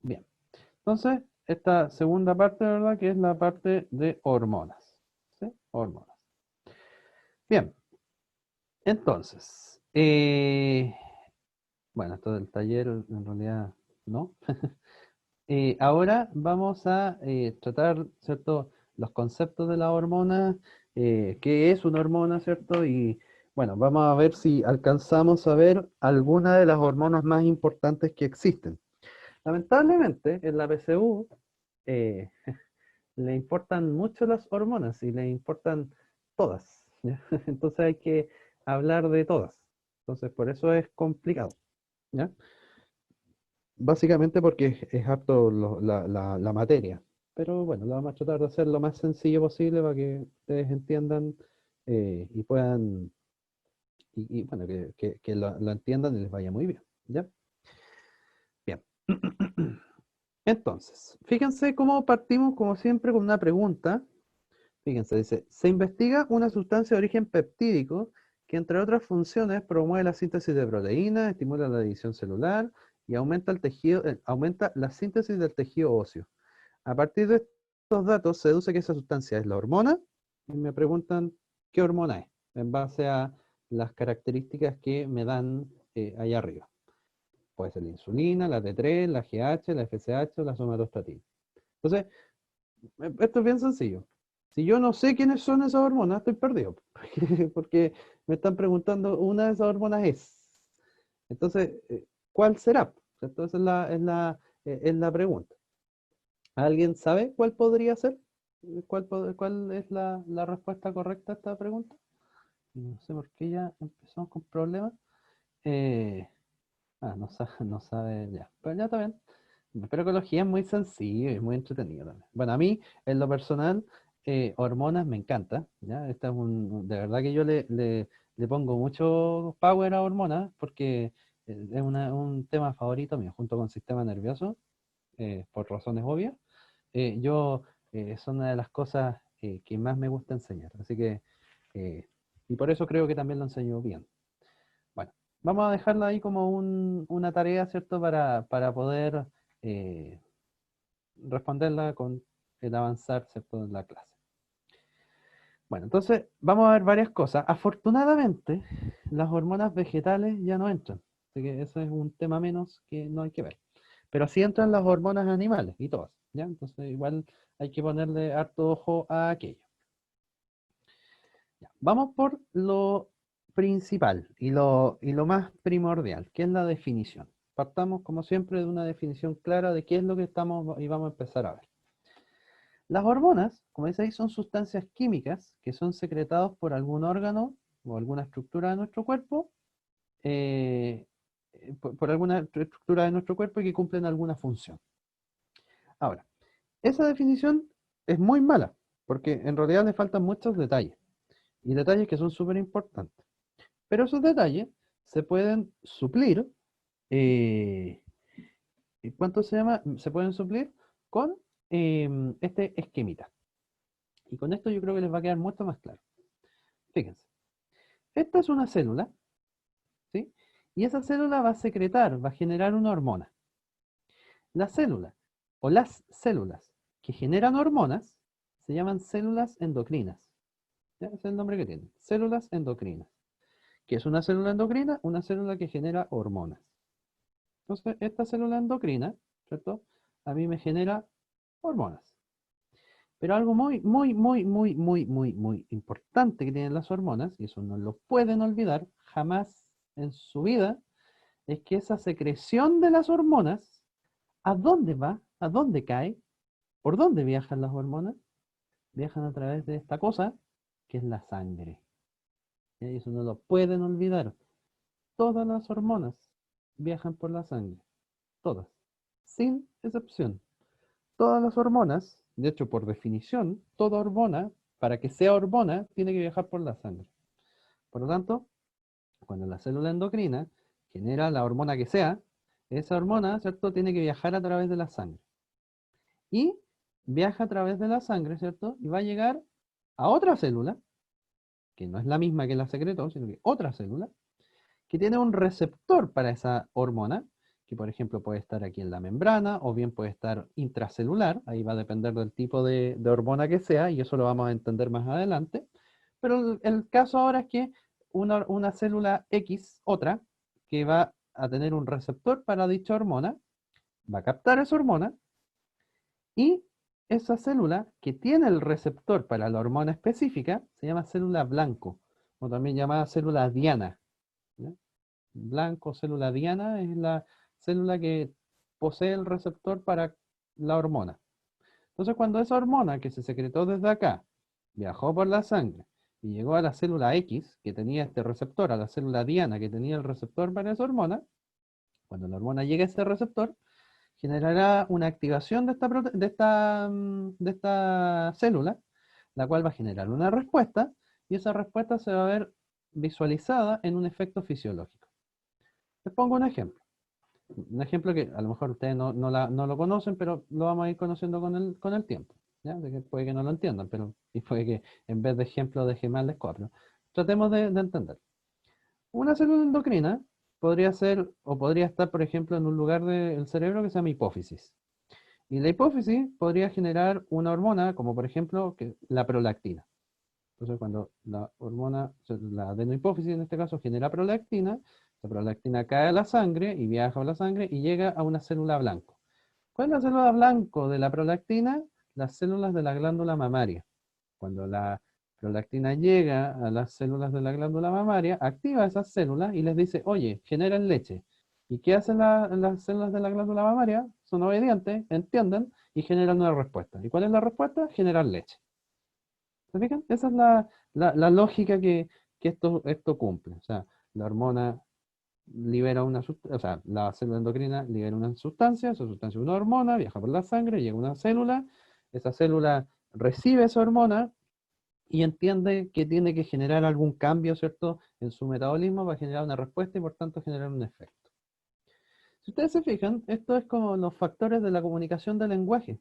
Bien. Entonces, esta segunda parte, ¿verdad? Que es la parte de hormonas. ¿Sí? Hormonas. Bien. Entonces, bueno, esto del taller en realidad no. Ahora vamos a tratar, ¿cierto? Los conceptos de la hormona, qué es una hormona, ¿cierto? Y bueno, vamos a ver si alcanzamos a ver alguna de las hormonas más importantes que existen. Lamentablemente, en la PSU eh, le importan mucho las hormonas y le importan todas, ¿ya? Entonces hay que hablar de todas. Entonces, por eso es complicado, ¿ya? Básicamente porque es harto la materia. Pero bueno, lo vamos a tratar de hacer lo más sencillo posible para que ustedes entiendan y puedan, bueno, que lo entiendan y les vaya muy bien, ¿ya? Bien. Entonces, fíjense cómo partimos, como siempre, con una pregunta. Fíjense, dice, se investiga una sustancia de origen peptídico que, entre otras funciones, promueve la síntesis de proteínas, estimula la división celular y aumenta el tejido, aumenta la síntesis del tejido óseo. A partir de estos datos se deduce que esa sustancia es la hormona y me preguntan qué hormona es, en base a las características que me dan allá arriba. Puede ser la insulina, la T3, la GH, la FSH o la somatostatina. Entonces, esto es bien sencillo. Si yo no sé quiénes son esas hormonas, estoy perdido. Porque me están preguntando, una de esas hormonas es. Entonces, ¿cuál será? Entonces es la pregunta. ¿Alguien sabe cuál podría ser? ¿Cuál es la respuesta correcta a esta pregunta? No sé por qué ya empezamos con problemas. Eh, no sabe ya. Pero ya está bien. Pero ecología es muy sencillo y muy entretenido también. Bueno, a mí, en lo personal, hormonas me encanta, ¿ya? De verdad que yo le pongo mucho power a hormonas porque es un tema favorito mío, junto con sistema nervioso, por razones obvias. Yo, son una de las cosas que más me gusta enseñar, así que, eh, y por eso creo que también lo enseño bien. Bueno, vamos a dejarla ahí como una tarea, ¿cierto? Para poder eh, responderla con el avanzar, ¿cierto? En la clase. Bueno, entonces vamos a ver varias cosas. Afortunadamente, las hormonas vegetales ya no entran. Así que eso es un tema menos que no hay que ver. Pero sí entran las hormonas animales y todas, ¿ya? Entonces igual hay que ponerle harto ojo a aquello. Ya, vamos por lo principal y lo más primordial, que es la definición. Partamos, como siempre, de una definición clara de qué es lo que estamos y vamos a empezar a ver. Las hormonas, como dice ahí, son sustancias químicas que son secretadas por algún órgano o alguna estructura de nuestro cuerpo, eh, por alguna estructura de nuestro cuerpo y que cumplen alguna función. Ahora, esa definición es muy mala, porque en realidad le faltan muchos detalles, y detalles que son súper importantes. Pero esos detalles se pueden suplir, eh, ¿cuánto se llama? Se pueden suplir con este esquemita. Y con esto yo creo que les va a quedar mucho más claro. Fíjense, esta es una célula, ¿sí? Y esa célula va a secretar, va a generar una hormona. La célula o las células que generan hormonas se llaman células endocrinas. ¿Ya? Ese es el nombre que tienen, células endocrinas. ¿Qué es una célula endocrina? Una célula que genera hormonas. Entonces, esta célula endocrina, ¿cierto? A mí me genera hormonas. Pero algo muy, muy, muy, muy, muy, muy, muy importante que tienen las hormonas, y eso no lo pueden olvidar jamás en su vida, es que esa secreción de las hormonas, ¿a dónde va? ¿A dónde cae? ¿Por dónde viajan las hormonas? Viajan a través de esta cosa que es la sangre. Y eso no lo pueden olvidar. Todas las hormonas viajan por la sangre. Todas. Sin excepción. Todas las hormonas, de hecho, por definición, toda hormona, para que sea hormona, tiene que viajar por la sangre. Por lo tanto, cuando la célula endocrina genera la hormona que sea, esa hormona, ¿cierto?, tiene que viajar a través de la sangre. Y viaja a través de la sangre, ¿cierto? Y va a llegar a otra célula, que no es la misma que la secretó, sino que otra célula, que tiene un receptor para esa hormona, que por ejemplo puede estar aquí en la membrana, o bien puede estar intracelular, ahí va a depender del tipo de hormona que sea, y eso lo vamos a entender más adelante. Pero el caso ahora es que una célula X, otra, que va a tener un receptor para dicha hormona, va a captar esa hormona, y esa célula que tiene el receptor para la hormona específica se llama célula blanco, o también llamada célula diana. ¿Ya? Blanco, célula diana, es la célula que posee el receptor para la hormona. Entonces, cuando esa hormona que se secretó desde acá viajó por la sangre y llegó a la célula X, que tenía este receptor, a la célula diana, que tenía el receptor para esa hormona, cuando la hormona llega a ese receptor, generará una activación de esta célula, la cual va a generar una respuesta, y esa respuesta se va a ver visualizada en un efecto fisiológico. Les pongo un ejemplo. Un ejemplo que a lo mejor ustedes no lo conocen, pero lo vamos a ir conociendo con el tiempo. ¿Ya? De que puede que no lo entiendan, pero y puede que en vez de ejemplo deje mal les copio. Tratemos de entender. Una célula endocrina podría ser o podría estar, por ejemplo, en un lugar del cerebro que se llama hipófisis. Y la hipófisis podría generar una hormona, como por ejemplo la prolactina. Entonces, cuando la hormona, la adenohipófisis en este caso, genera prolactina, la prolactina cae a la sangre y viaja a la sangre y llega a una célula blanco. ¿Cuál es la célula blanco de la prolactina? Las células de la glándula mamaria. Cuando la prolactina llega a las células de la glándula mamaria, activa esas células y les dice, oye, generan leche. ¿Y qué hacen las células de la glándula mamaria? Son obedientes, entienden y generan una respuesta. ¿Y cuál es la respuesta? Generar leche. ¿Se fijan? Esa es la lógica que esto cumple. O sea, la hormona libera una sustancia, o sea, la célula endocrina libera una sustancia, esa sustancia es una hormona, viaja por la sangre, llega a una célula, esa célula recibe esa hormona y entiende que tiene que generar algún cambio, ¿cierto?, en su metabolismo para generar una respuesta y por tanto generar un efecto. Si ustedes se fijan, esto es como los factores de la comunicación del lenguaje.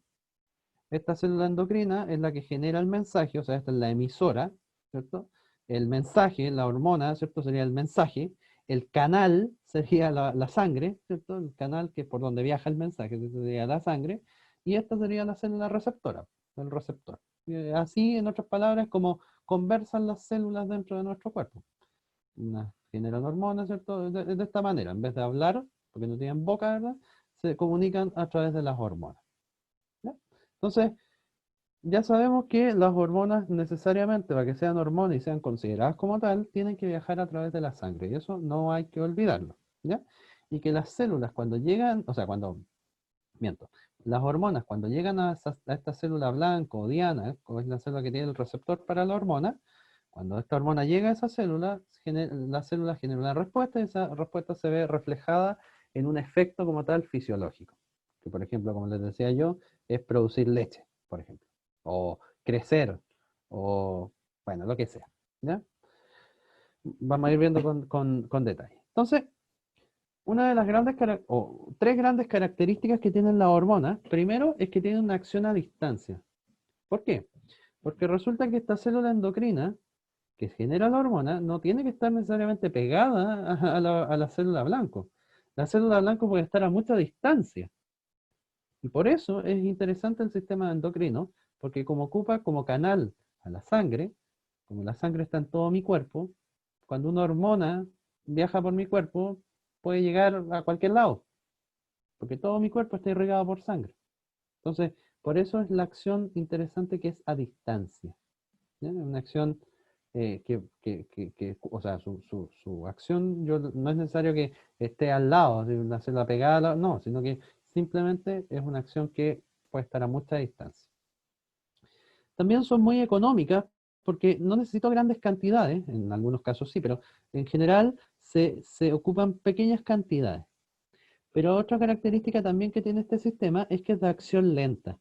Esta célula endocrina es la que genera el mensaje, o sea, esta es la emisora, ¿cierto? El mensaje, la hormona, ¿cierto? Sería el mensaje. El canal sería la sangre, ¿cierto? El canal que es por donde viaja el mensaje, sería la sangre. Y esta sería la célula receptora, el receptor. Así, en otras palabras, como conversan las células dentro de nuestro cuerpo. Generan hormonas, ¿cierto? De esta manera, en vez de hablar, porque no tienen boca, ¿verdad? Se comunican a través de las hormonas. ¿Ya? Entonces, ya sabemos que las hormonas necesariamente, para que sean hormonas y sean consideradas como tal, tienen que viajar a través de la sangre, y eso no hay que olvidarlo, ¿ya? Y que las células cuando llegan, o sea, miento, las hormonas cuando llegan a esta célula blanca o diana, que es la célula que tiene el receptor para la hormona, cuando esta hormona llega a esa célula, la célula genera una respuesta y esa respuesta se ve reflejada en un efecto como tal fisiológico, que por ejemplo, como les decía yo, es producir leche, por ejemplo, o crecer, o bueno, lo que sea, ¿ya? Vamos a ir viendo con detalle. Entonces, una de las o tres grandes características que tienen las hormonas, primero es que tienen una acción a distancia. ¿Por qué? Porque resulta que esta célula endocrina que genera la hormona no tiene que estar necesariamente pegada a la célula blanco. La célula blanco puede estar a mucha distancia. Y por eso es interesante el sistema endocrino, porque como ocupa como canal a la sangre, como la sangre está en todo mi cuerpo, cuando una hormona viaja por mi cuerpo, puede llegar a cualquier lado, porque todo mi cuerpo está irrigado por sangre. Entonces, por eso es la acción interesante que es a distancia. ¿Ya? Una acción o sea, su acción no es necesario que esté al lado, así, una célula pegada, no, sino que simplemente es una acción que puede estar a mucha distancia. También son muy económicas porque no necesito grandes cantidades, en algunos casos sí, pero en general se ocupan pequeñas cantidades. Pero otra característica también que tiene este sistema es que es de acción lenta.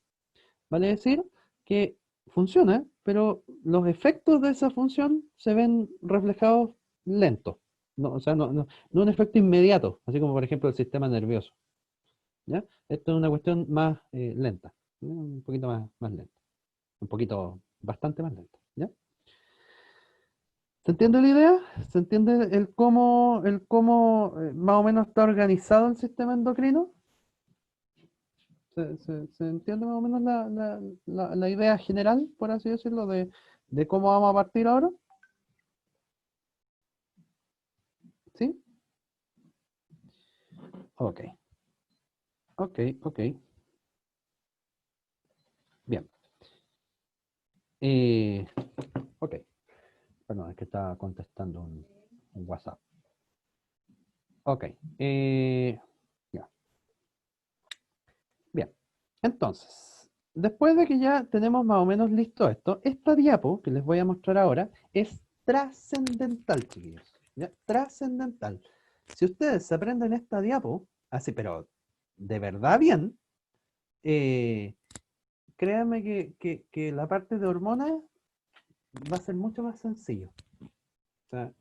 Vale decir que funciona, pero los efectos de esa función se ven reflejados lentos. No, o sea, no un efecto inmediato, así como por ejemplo el sistema nervioso. ¿Ya? Esto es una cuestión más lenta, ¿ya? Un poquito más lenta. Un poquito, bastante más lenta. ¿Ya? ¿Se entiende la idea? ¿Se entiende el cómo más o menos está organizado el sistema endocrino? ¿Se entiende más o menos la idea general, por así decirlo, de cómo vamos a partir ahora? ¿Sí? Ok, ok, ok. Bien. Eh, ok, perdón, es que estaba contestando un WhatsApp. Ok, ya, bien. Entonces, después de que ya tenemos más o menos listo esto, esta diapo que les voy a mostrar ahora es trascendental, chiquillos. ¿Ya? Trascendental. Si ustedes se aprenden esta diapo, así, pero de verdad bien, eh, créanme que la parte de hormonas va a ser mucho más sencillo. O sea,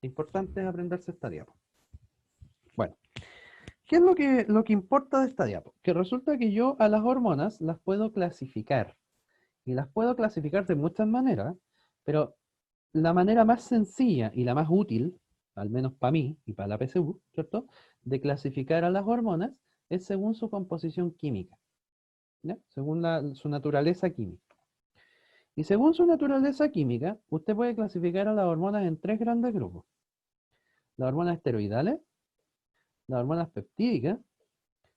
importante es aprenderse esta diapo. Bueno, ¿qué es lo que importa de esta diapo? Que resulta que yo a las hormonas las puedo clasificar. Y las puedo clasificar de muchas maneras, pero la manera más sencilla y la más útil, al menos para mí y para la PSU, ¿cierto? De clasificar a las hormonas es según su composición química, ¿ya? Según su naturaleza química. Y según su naturaleza química, usted puede clasificar a las hormonas en tres grandes grupos. Las hormonas esteroidales, las hormonas peptídicas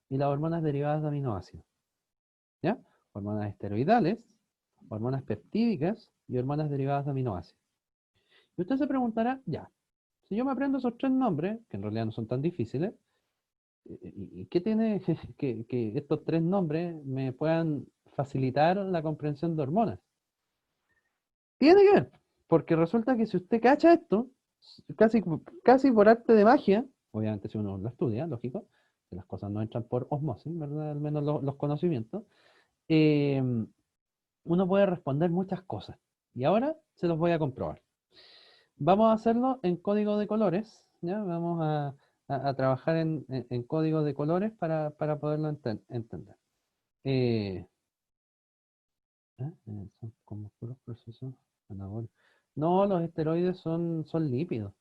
y las hormonas derivadas de aminoácidos, ¿ya? Hormonas esteroidales, hormonas peptídicas y hormonas derivadas de aminoácidos. Y usted se preguntará, ya, si yo me aprendo esos tres nombres, que en realidad no son tan difíciles, ¿y qué tiene que estos tres nombres me puedan facilitar la comprensión de hormonas? Tiene que ver, porque resulta que si usted cacha esto, casi, casi por arte de magia, obviamente si uno lo estudia, lógico, que las cosas no entran por osmosis, ¿verdad? Al menos los conocimientos, eh, uno puede responder muchas cosas. Y ahora se los voy a comprobar. Vamos a hacerlo en código de colores, ¿ya? Vamos a trabajar en código de colores para poderlo entender. Eh, son como puros procesos anabólicos. No, los esteroides son lípidos.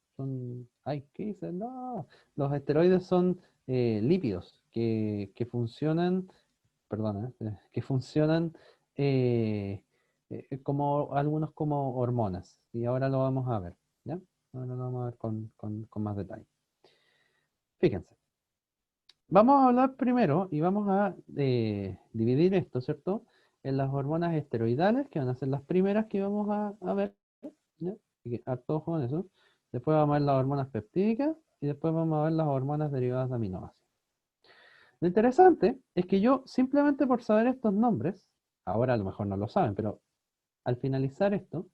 Ay, ¿qué dicen? No, los esteroides son lípidos que funcionan, perdona, que funcionan como algunos como hormonas. Y ahora lo vamos a ver, ¿ya? Ahora lo vamos a ver con más detalle. Fíjense, vamos a hablar primero y vamos a dividir esto, ¿cierto? En las hormonas esteroidales, que van a ser las primeras que vamos a ver, ¿ya? Así que harto ojo con eso. Después vamos a ver las hormonas peptídicas y después vamos a ver las hormonas derivadas de aminoácidos. Lo interesante es que yo, simplemente por saber estos nombres, ahora a lo mejor no lo saben, pero al finalizar esto,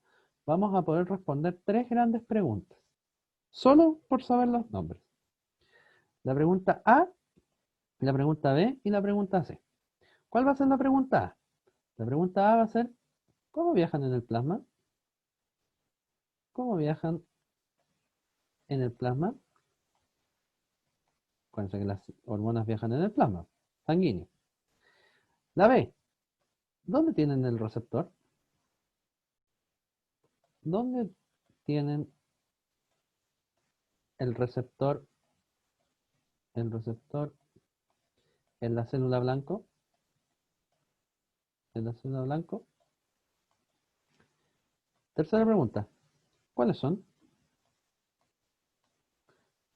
vamos a poder responder tres grandes preguntas, solo por saber los nombres. La pregunta A, la pregunta B y la pregunta C. ¿Cuál va a ser la pregunta A? La pregunta A va a ser, ¿cómo viajan en el plasma? ¿Cómo viajan en el plasma? Acuérdense que las hormonas viajan en el plasma sanguíneo. La B, ¿dónde tienen el receptor? ¿Dónde tienen el receptor, el receptor en la célula blanco? ¿En la célula blanco? Tercera pregunta, ¿cuáles son?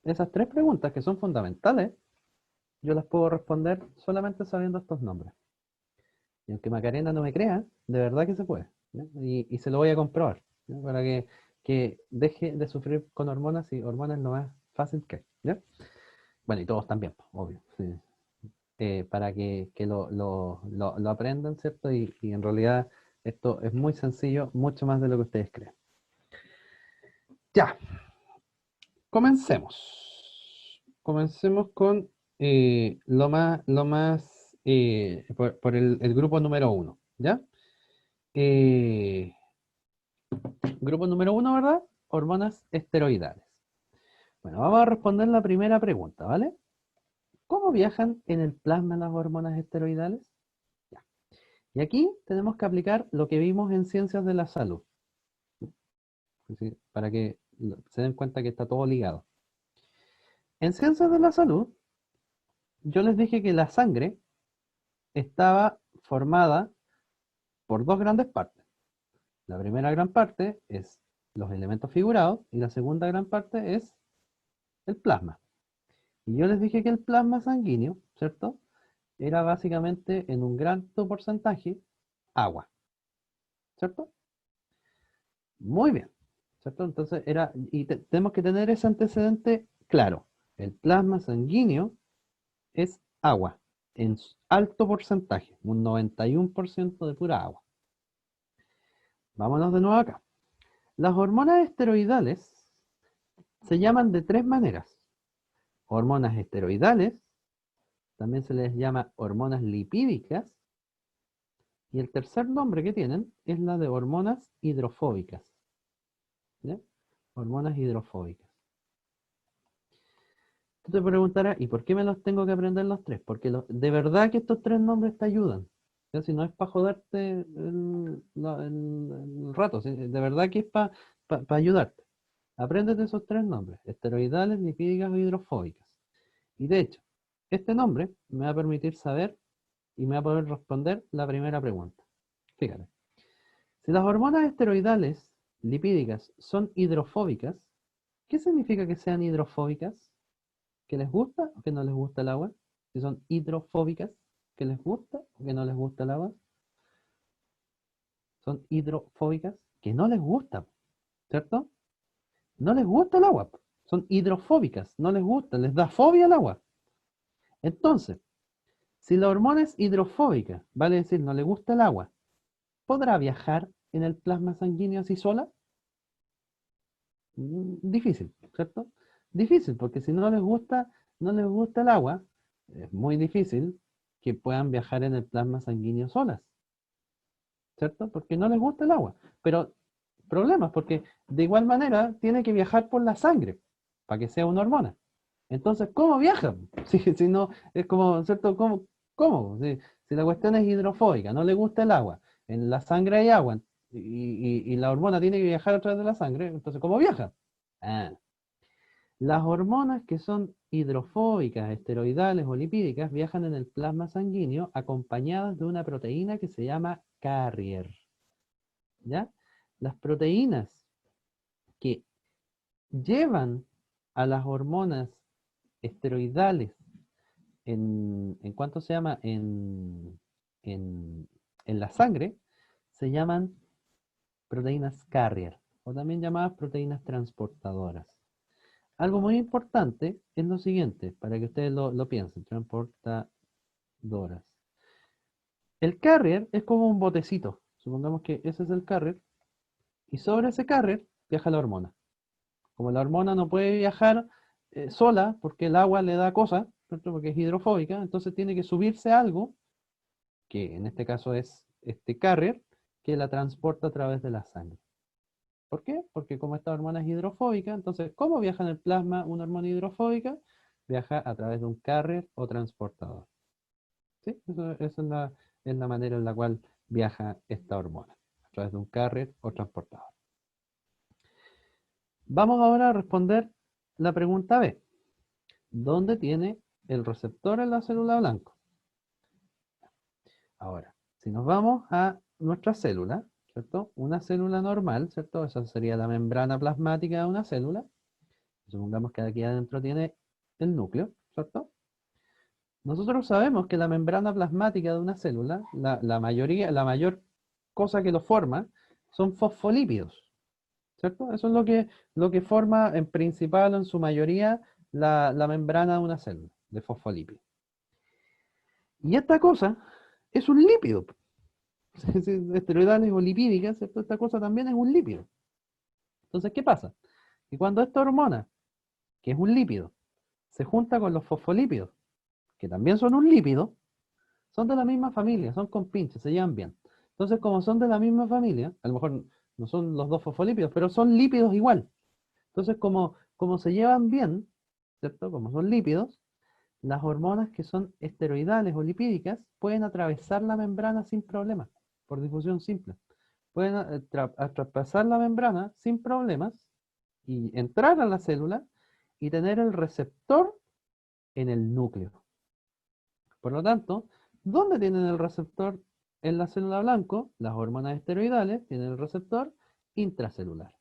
Esas tres preguntas que son fundamentales, yo las puedo responder solamente sabiendo estos nombres. Y aunque Macarena no me crea, de verdad que se puede, ¿ya? Y se lo voy a comprobar, ¿ya? Para que deje de sufrir con hormonas y hormonas es lo más fácil que hay, ¿ya? Bueno, y todos también, pues, obvio, sí. Para que lo aprendan, ¿cierto? Y en realidad esto es muy sencillo, mucho más de lo que ustedes creen. Ya, comencemos. Comencemos con por el grupo número uno, ¿ya? Eh, Grupo número uno, ¿verdad? Hormonas esteroidales. Bueno, vamos a responder la primera pregunta, ¿vale? ¿Cómo viajan en el plasma las hormonas esteroidales? Ya. Y aquí tenemos que aplicar lo que vimos en ciencias de la salud. ¿sí? Para que se den cuenta que está todo ligado. En ciencias de la salud, yo les dije que la sangre estaba formada por dos grandes partes. La primera gran parte es los elementos figurados y la segunda gran parte es el plasma. Y yo les dije que el plasma sanguíneo, ¿cierto? Era básicamente en un gran porcentaje agua, ¿cierto? Muy bien, ¿cierto? Entonces tenemos que tener ese antecedente claro. El plasma sanguíneo es agua, en alto porcentaje, un 91% de pura agua. Vámonos de nuevo acá. Las hormonas esteroidales se llaman de tres maneras. Hormonas esteroidales, también se les llama hormonas lipídicas, y el tercer nombre que tienen es la de hormonas hidrofóbicas. ¿Ya? Hormonas hidrofóbicas. Tú te preguntarás, ¿y por qué me los tengo que aprender los tres? Porque de verdad que estos tres nombres te ayudan. ¿Ya? Si no es para joderte el rato, ¿sí? De verdad que es para ayudarte. Apréndete esos tres nombres, esteroidales, lipídicas o hidrofóbicas. Y de hecho, este nombre me va a permitir saber y me va a poder responder la primera pregunta. Fíjate, si las hormonas esteroidales lipídicas son hidrofóbicas, ¿qué significa que sean hidrofóbicas? ¿Que les gusta o que no les gusta el agua? Si son hidrofóbicas, ¿que les gusta o que no les gusta el agua? Son hidrofóbicas, que no les gusta, ¿cierto? No les gusta el agua. Son hidrofóbicas, no les gusta, les da fobia al agua. Entonces, si la hormona es hidrofóbica, vale decir, no le gusta el agua, ¿podrá viajar en el plasma sanguíneo así sola? Difícil, ¿cierto? Difícil, porque si no les gusta el agua, es muy difícil que puedan viajar en el plasma sanguíneo solas, ¿cierto? Porque no les gusta el agua. Pero problemas, porque de igual manera tiene que viajar por la sangre para que sea una hormona. Entonces, ¿cómo viaja? Si no, es como, ¿cierto? ¿Cómo? Si la cuestión es hidrofóbica, no le gusta el agua, en la sangre hay agua y la hormona tiene que viajar a través de la sangre, entonces, ¿cómo viaja? Ah, las hormonas que son hidrofóbicas, esteroidales o lipídicas viajan en el plasma sanguíneo acompañadas de una proteína que se llama carrier. ¿Ya? Las proteínas que llevan a las hormonas esteroidales en cuanto se llama en, en la sangre, se llaman proteínas carrier o también llamadas proteínas transportadoras. Algo muy importante es lo siguiente, para que ustedes lo piensen, transportadoras. El carrier es como un botecito, supongamos que ese es el carrier, y sobre ese carrier viaja la hormona. Como la hormona no puede viajar sola, porque el agua le da cosas, ¿cierto? Porque es hidrofóbica, entonces tiene que subirse a algo, que en este caso es este carrier, que la transporta a través de la sangre. ¿Por qué? Porque como esta hormona es hidrofóbica, entonces, ¿cómo viaja en el plasma una hormona hidrofóbica? Viaja a través de un carrier o transportador. ¿Sí? Esa es la manera en la cual viaja esta hormona, a través de un carrier o transportador. Vamos ahora a responder la pregunta B. ¿Dónde tiene el receptor en la célula blanco? Ahora, si nos vamos a nuestra célula, ¿cierto? Una célula normal, ¿cierto? Esa sería la membrana plasmática de una célula. Supongamos que aquí adentro tiene el núcleo, ¿cierto? Nosotros sabemos que la membrana plasmática de una célula, la mayor cosa que lo forma, son fosfolípidos, ¿cierto? Eso es lo que forma en principal o en su mayoría la membrana de una célula, de fosfolípidos. Y esta cosa es un lípido, esteroidales o lipídicas, ¿cierto? Esta cosa también es un lípido. Entonces, ¿qué pasa? Que cuando esta hormona, que es un lípido, se junta con los fosfolípidos, que también son un lípido, son de la misma familia, son compinches, se llevan bien. Entonces, como son de la misma familia, a lo mejor no son los dos fosfolípidos, pero son lípidos igual. Entonces, como se llevan bien, ¿cierto? Como son lípidos, las hormonas que son esteroidales o lipídicas pueden atravesar la membrana sin problema, por difusión simple. pueden traspasar la membrana sin problemas y entrar a la célula y tener el receptor en el núcleo. Por lo tanto, ¿dónde tienen el receptor en la célula blanco? Las hormonas esteroidales tienen el receptor intracelular,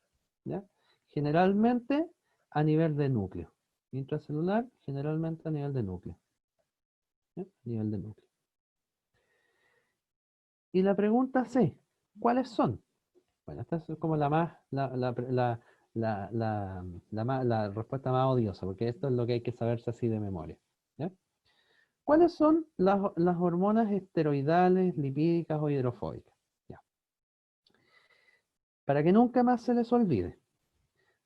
¿ya? Generalmente a nivel de núcleo. Intracelular, generalmente a nivel de núcleo. ¿Ya? A nivel de núcleo. Y la pregunta C, ¿cuáles son? Bueno, esta es como la más, la respuesta más odiosa, porque esto es lo que hay que saberse así de memoria. ¿Ya? ¿Cuáles son las hormonas esteroidales, lipídicas o hidrofóbicas? Ya. Para que nunca más se les olvide,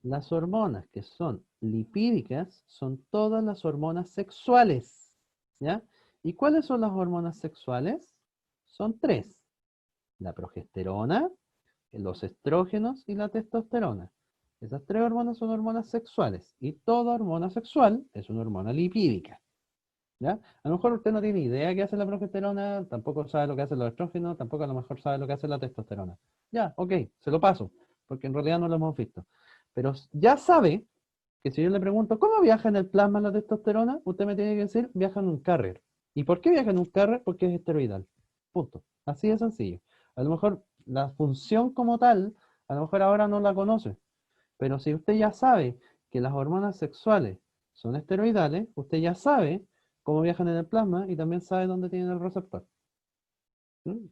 las hormonas que son lipídicas son todas las hormonas sexuales. ¿Ya? ¿Y cuáles son las hormonas sexuales? Son tres: la progesterona, los estrógenos y la testosterona. Esas tres hormonas son hormonas sexuales y toda hormona sexual es una hormona lipídica. ¿Ya? A lo mejor usted no tiene idea qué hace la progesterona, tampoco sabe lo que hace los estrógenos, tampoco a lo mejor sabe lo que hace la testosterona. Ya, ok, se lo paso, porque en realidad no lo hemos visto. Pero ya sabe que si yo le pregunto, ¿cómo viaja en el plasma la testosterona? Usted me tiene que decir, viaja en un carrier. ¿Y por qué viaja en un carrier? Porque es esteroidal. Punto. Así de sencillo. A lo mejor la función como tal, a lo mejor ahora no la conoce. Pero si usted ya sabe que las hormonas sexuales son esteroidales, usted ya sabe cómo viajan en el plasma y también sabe dónde tienen el receptor.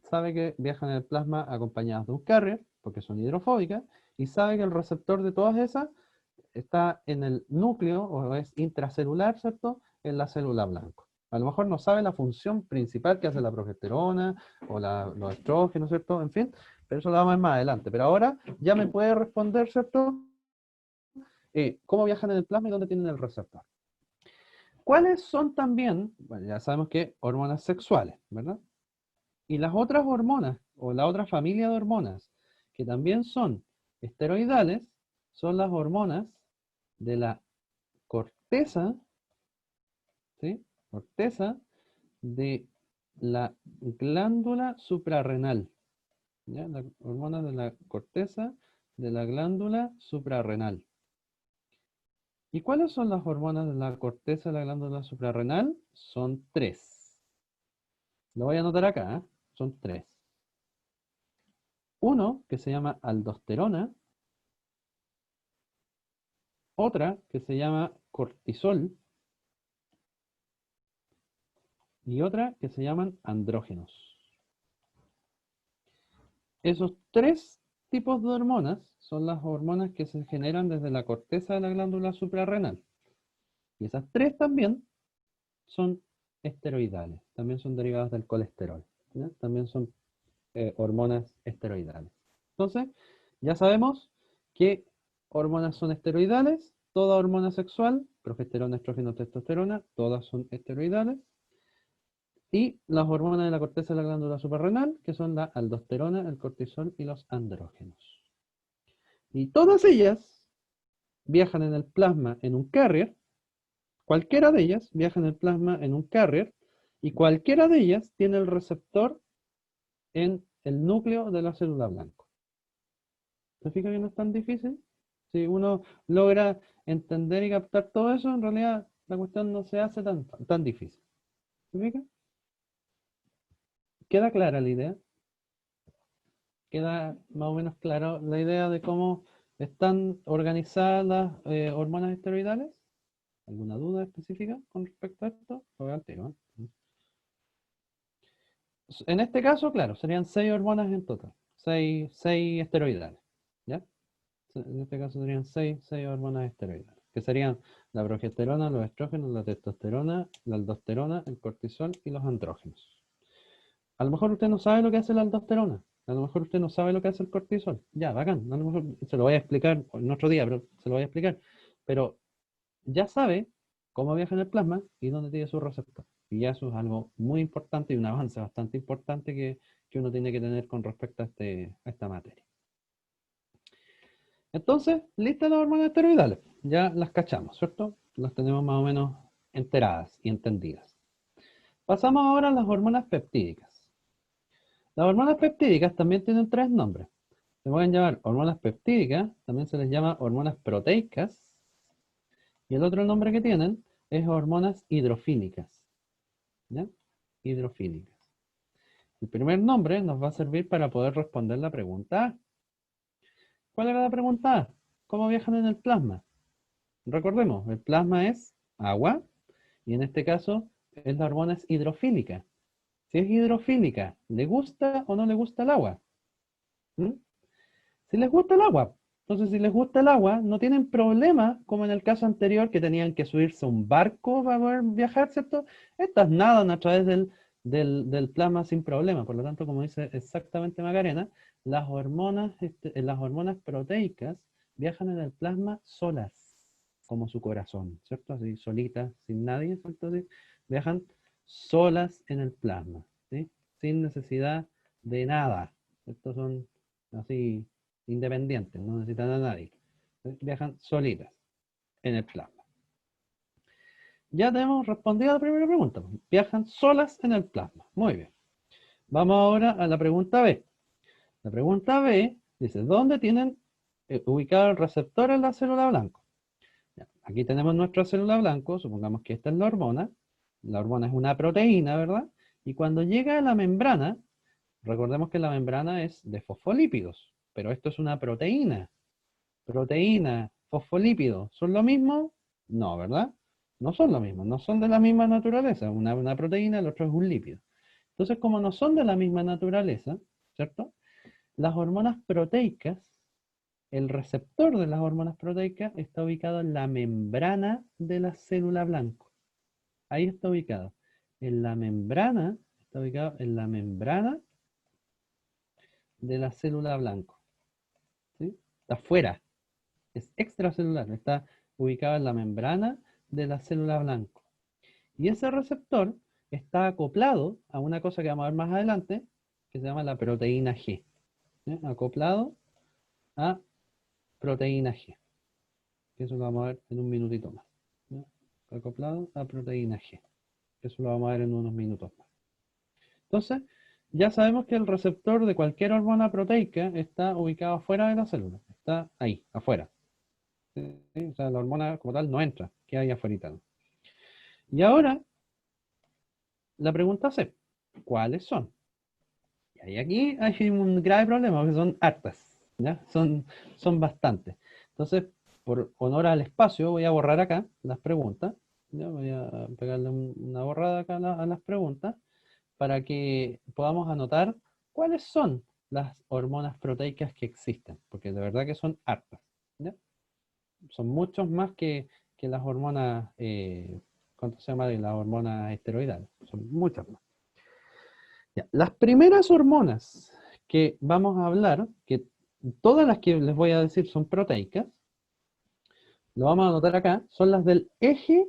Sabe que viajan en el plasma acompañadas de un carrier, porque son hidrofóbicas, y sabe que el receptor de todas esas está en el núcleo o es intracelular, ¿cierto? En la célula blanco. A lo mejor no sabe la función principal que hace la progesterona o los estrógenos, ¿cierto? En fin, pero eso lo vamos a ver más adelante. Pero ahora ya me puede responder, ¿cierto? ¿Cómo viajan en el plasma y dónde tienen el receptor? ¿Cuáles son también? Bueno, ya sabemos que hormonas sexuales, ¿verdad? Y las otras hormonas, o la otra familia de hormonas, que también son esteroidales, son las hormonas de la corteza, ¿sí? Corteza de la glándula suprarrenal. ¿Ya? Las hormonas de la corteza de la glándula suprarrenal. ¿Y cuáles son las hormonas de la corteza de la glándula suprarrenal? Son tres. Lo voy a anotar acá, ¿eh? Son tres. Uno que se llama aldosterona, otra que se llama cortisol y otra que se llaman andrógenos. Esos tres tipos de hormonas son las hormonas que se generan desde la corteza de la glándula suprarrenal. Y esas tres también son esteroidales, también son derivadas del colesterol, ¿ya? También son hormonas esteroidales. Entonces, ya sabemos que hormonas son esteroidales, toda hormona sexual, progesterona, estrógeno, testosterona, todas son esteroidales. Y las hormonas de la corteza de la glándula suprarrenal, que son la aldosterona, el cortisol y los andrógenos. Y todas ellas viajan en el plasma en un carrier, cualquiera de ellas viaja en el plasma en un carrier, y cualquiera de ellas tiene el receptor en el núcleo de la célula blanca. ¿Se fija que no es tan difícil? Si uno logra entender y captar todo eso, en realidad la cuestión no se hace tan difícil. ¿Se fija? ¿Queda clara la idea? ¿Queda más o menos claro la idea de cómo están organizadas las hormonas esteroidales? ¿Alguna duda específica con respecto a esto? Lo veo al tiro, ¿eh? En este caso, claro, serían 6 hormonas en total, seis esteroidales, ¿ya? En este caso serían seis hormonas esteroidales, que serían la progesterona, los estrógenos, la testosterona, la aldosterona, el cortisol y los andrógenos. A lo mejor usted no sabe lo que hace la aldosterona, a lo mejor usted no sabe lo que hace el cortisol. Ya, bacán, a lo mejor se lo voy a explicar en otro día, pero se lo voy a explicar. Pero ya sabe cómo viaja en el plasma y dónde tiene su receptor. Y ya eso es algo muy importante y un avance bastante importante que uno tiene que tener con respecto a esta materia. Entonces, listas las hormonas esteroidales. Ya las cachamos, ¿cierto? Las tenemos más o menos enteradas y entendidas. Pasamos ahora a las hormonas peptídicas. Las hormonas peptídicas también tienen tres nombres. Se pueden llamar hormonas peptídicas, también se les llama hormonas proteicas, y el otro nombre que tienen es hormonas hidrofílicas. ¿Ya? Hidrofílicas. El primer nombre nos va a servir para poder responder la pregunta A. ¿Cuál era la pregunta A? ¿Cómo viajan en el plasma? Recordemos, el plasma es agua, y en este caso es la hormona es hidrofílica. Si es hidrofílica, ¿le gusta o no le gusta el agua? ¿Mm? Si les gusta el agua. Entonces, si les gusta el agua, no tienen problema, como en el caso anterior, que tenían que subirse a un barco para poder viajar, ¿cierto? Estas nadan a través del plasma sin problema. Por lo tanto, como dice exactamente Macarena, las hormonas proteicas viajan en el plasma solas, como su corazón, ¿cierto? Así, solitas, sin nadie, ¿cierto? Así, viajan solas en el plasma, ¿sí? Sin necesidad de nada. Estos son así independientes, no necesitan a nadie. Viajan solitas en el plasma. Ya tenemos respondido a la primera pregunta. Viajan solas en el plasma. Muy bien. Vamos ahora a la pregunta B. La pregunta B dice, ¿dónde tienen ubicado el receptor en la célula blanco? Ya, aquí tenemos nuestra célula blanco, supongamos que esta es la hormona. La hormona es una proteína, ¿verdad? Y cuando llega a la membrana, recordemos que la membrana es de fosfolípidos, pero esto es una proteína. Proteína, fosfolípido, ¿son lo mismo? No, ¿verdad? No son lo mismo, no son de la misma naturaleza. Una proteína, el otro es un lípido. Entonces, como no son de la misma naturaleza, ¿cierto? Las hormonas proteicas, el receptor de las hormonas proteicas está ubicado en la membrana de la célula blanco. Ahí está ubicado. En la membrana, está ubicado en la membrana de la célula blanco. ¿Sí? Está fuera, es extracelular, está ubicado en la membrana de la célula blanco. Y ese receptor está acoplado a una cosa que vamos a ver más adelante, que se llama la proteína G. ¿Sí? Acoplado a proteína G. Que eso lo vamos a ver en un minutito más. ¿Sí? Acoplado a proteína G. Eso lo vamos a ver en unos minutos más. Entonces, ya sabemos que el receptor de cualquier hormona proteica está ubicado fuera de la célula. Está ahí, afuera. ¿Sí? O sea, la hormona como tal no entra, queda ahí afuera. Y ahora, la pregunta C, ¿cuáles son? Y aquí hay un grave problema, porque son hartas, ¿ya? Son bastantes. Entonces, por honor al espacio, voy a borrar acá las preguntas. ¿Ya? Voy a pegarle una borrada acá a las preguntas para que podamos anotar cuáles son las hormonas proteicas que existen, porque de verdad que son hartas. ¿Ya? Son muchos más que las hormonas, ¿cuánto se llama? De las hormonas esteroidales. Son muchas más. Ya, las primeras hormonas que vamos a hablar, que todas las que les voy a decir son proteicas, lo vamos a anotar acá, son las del eje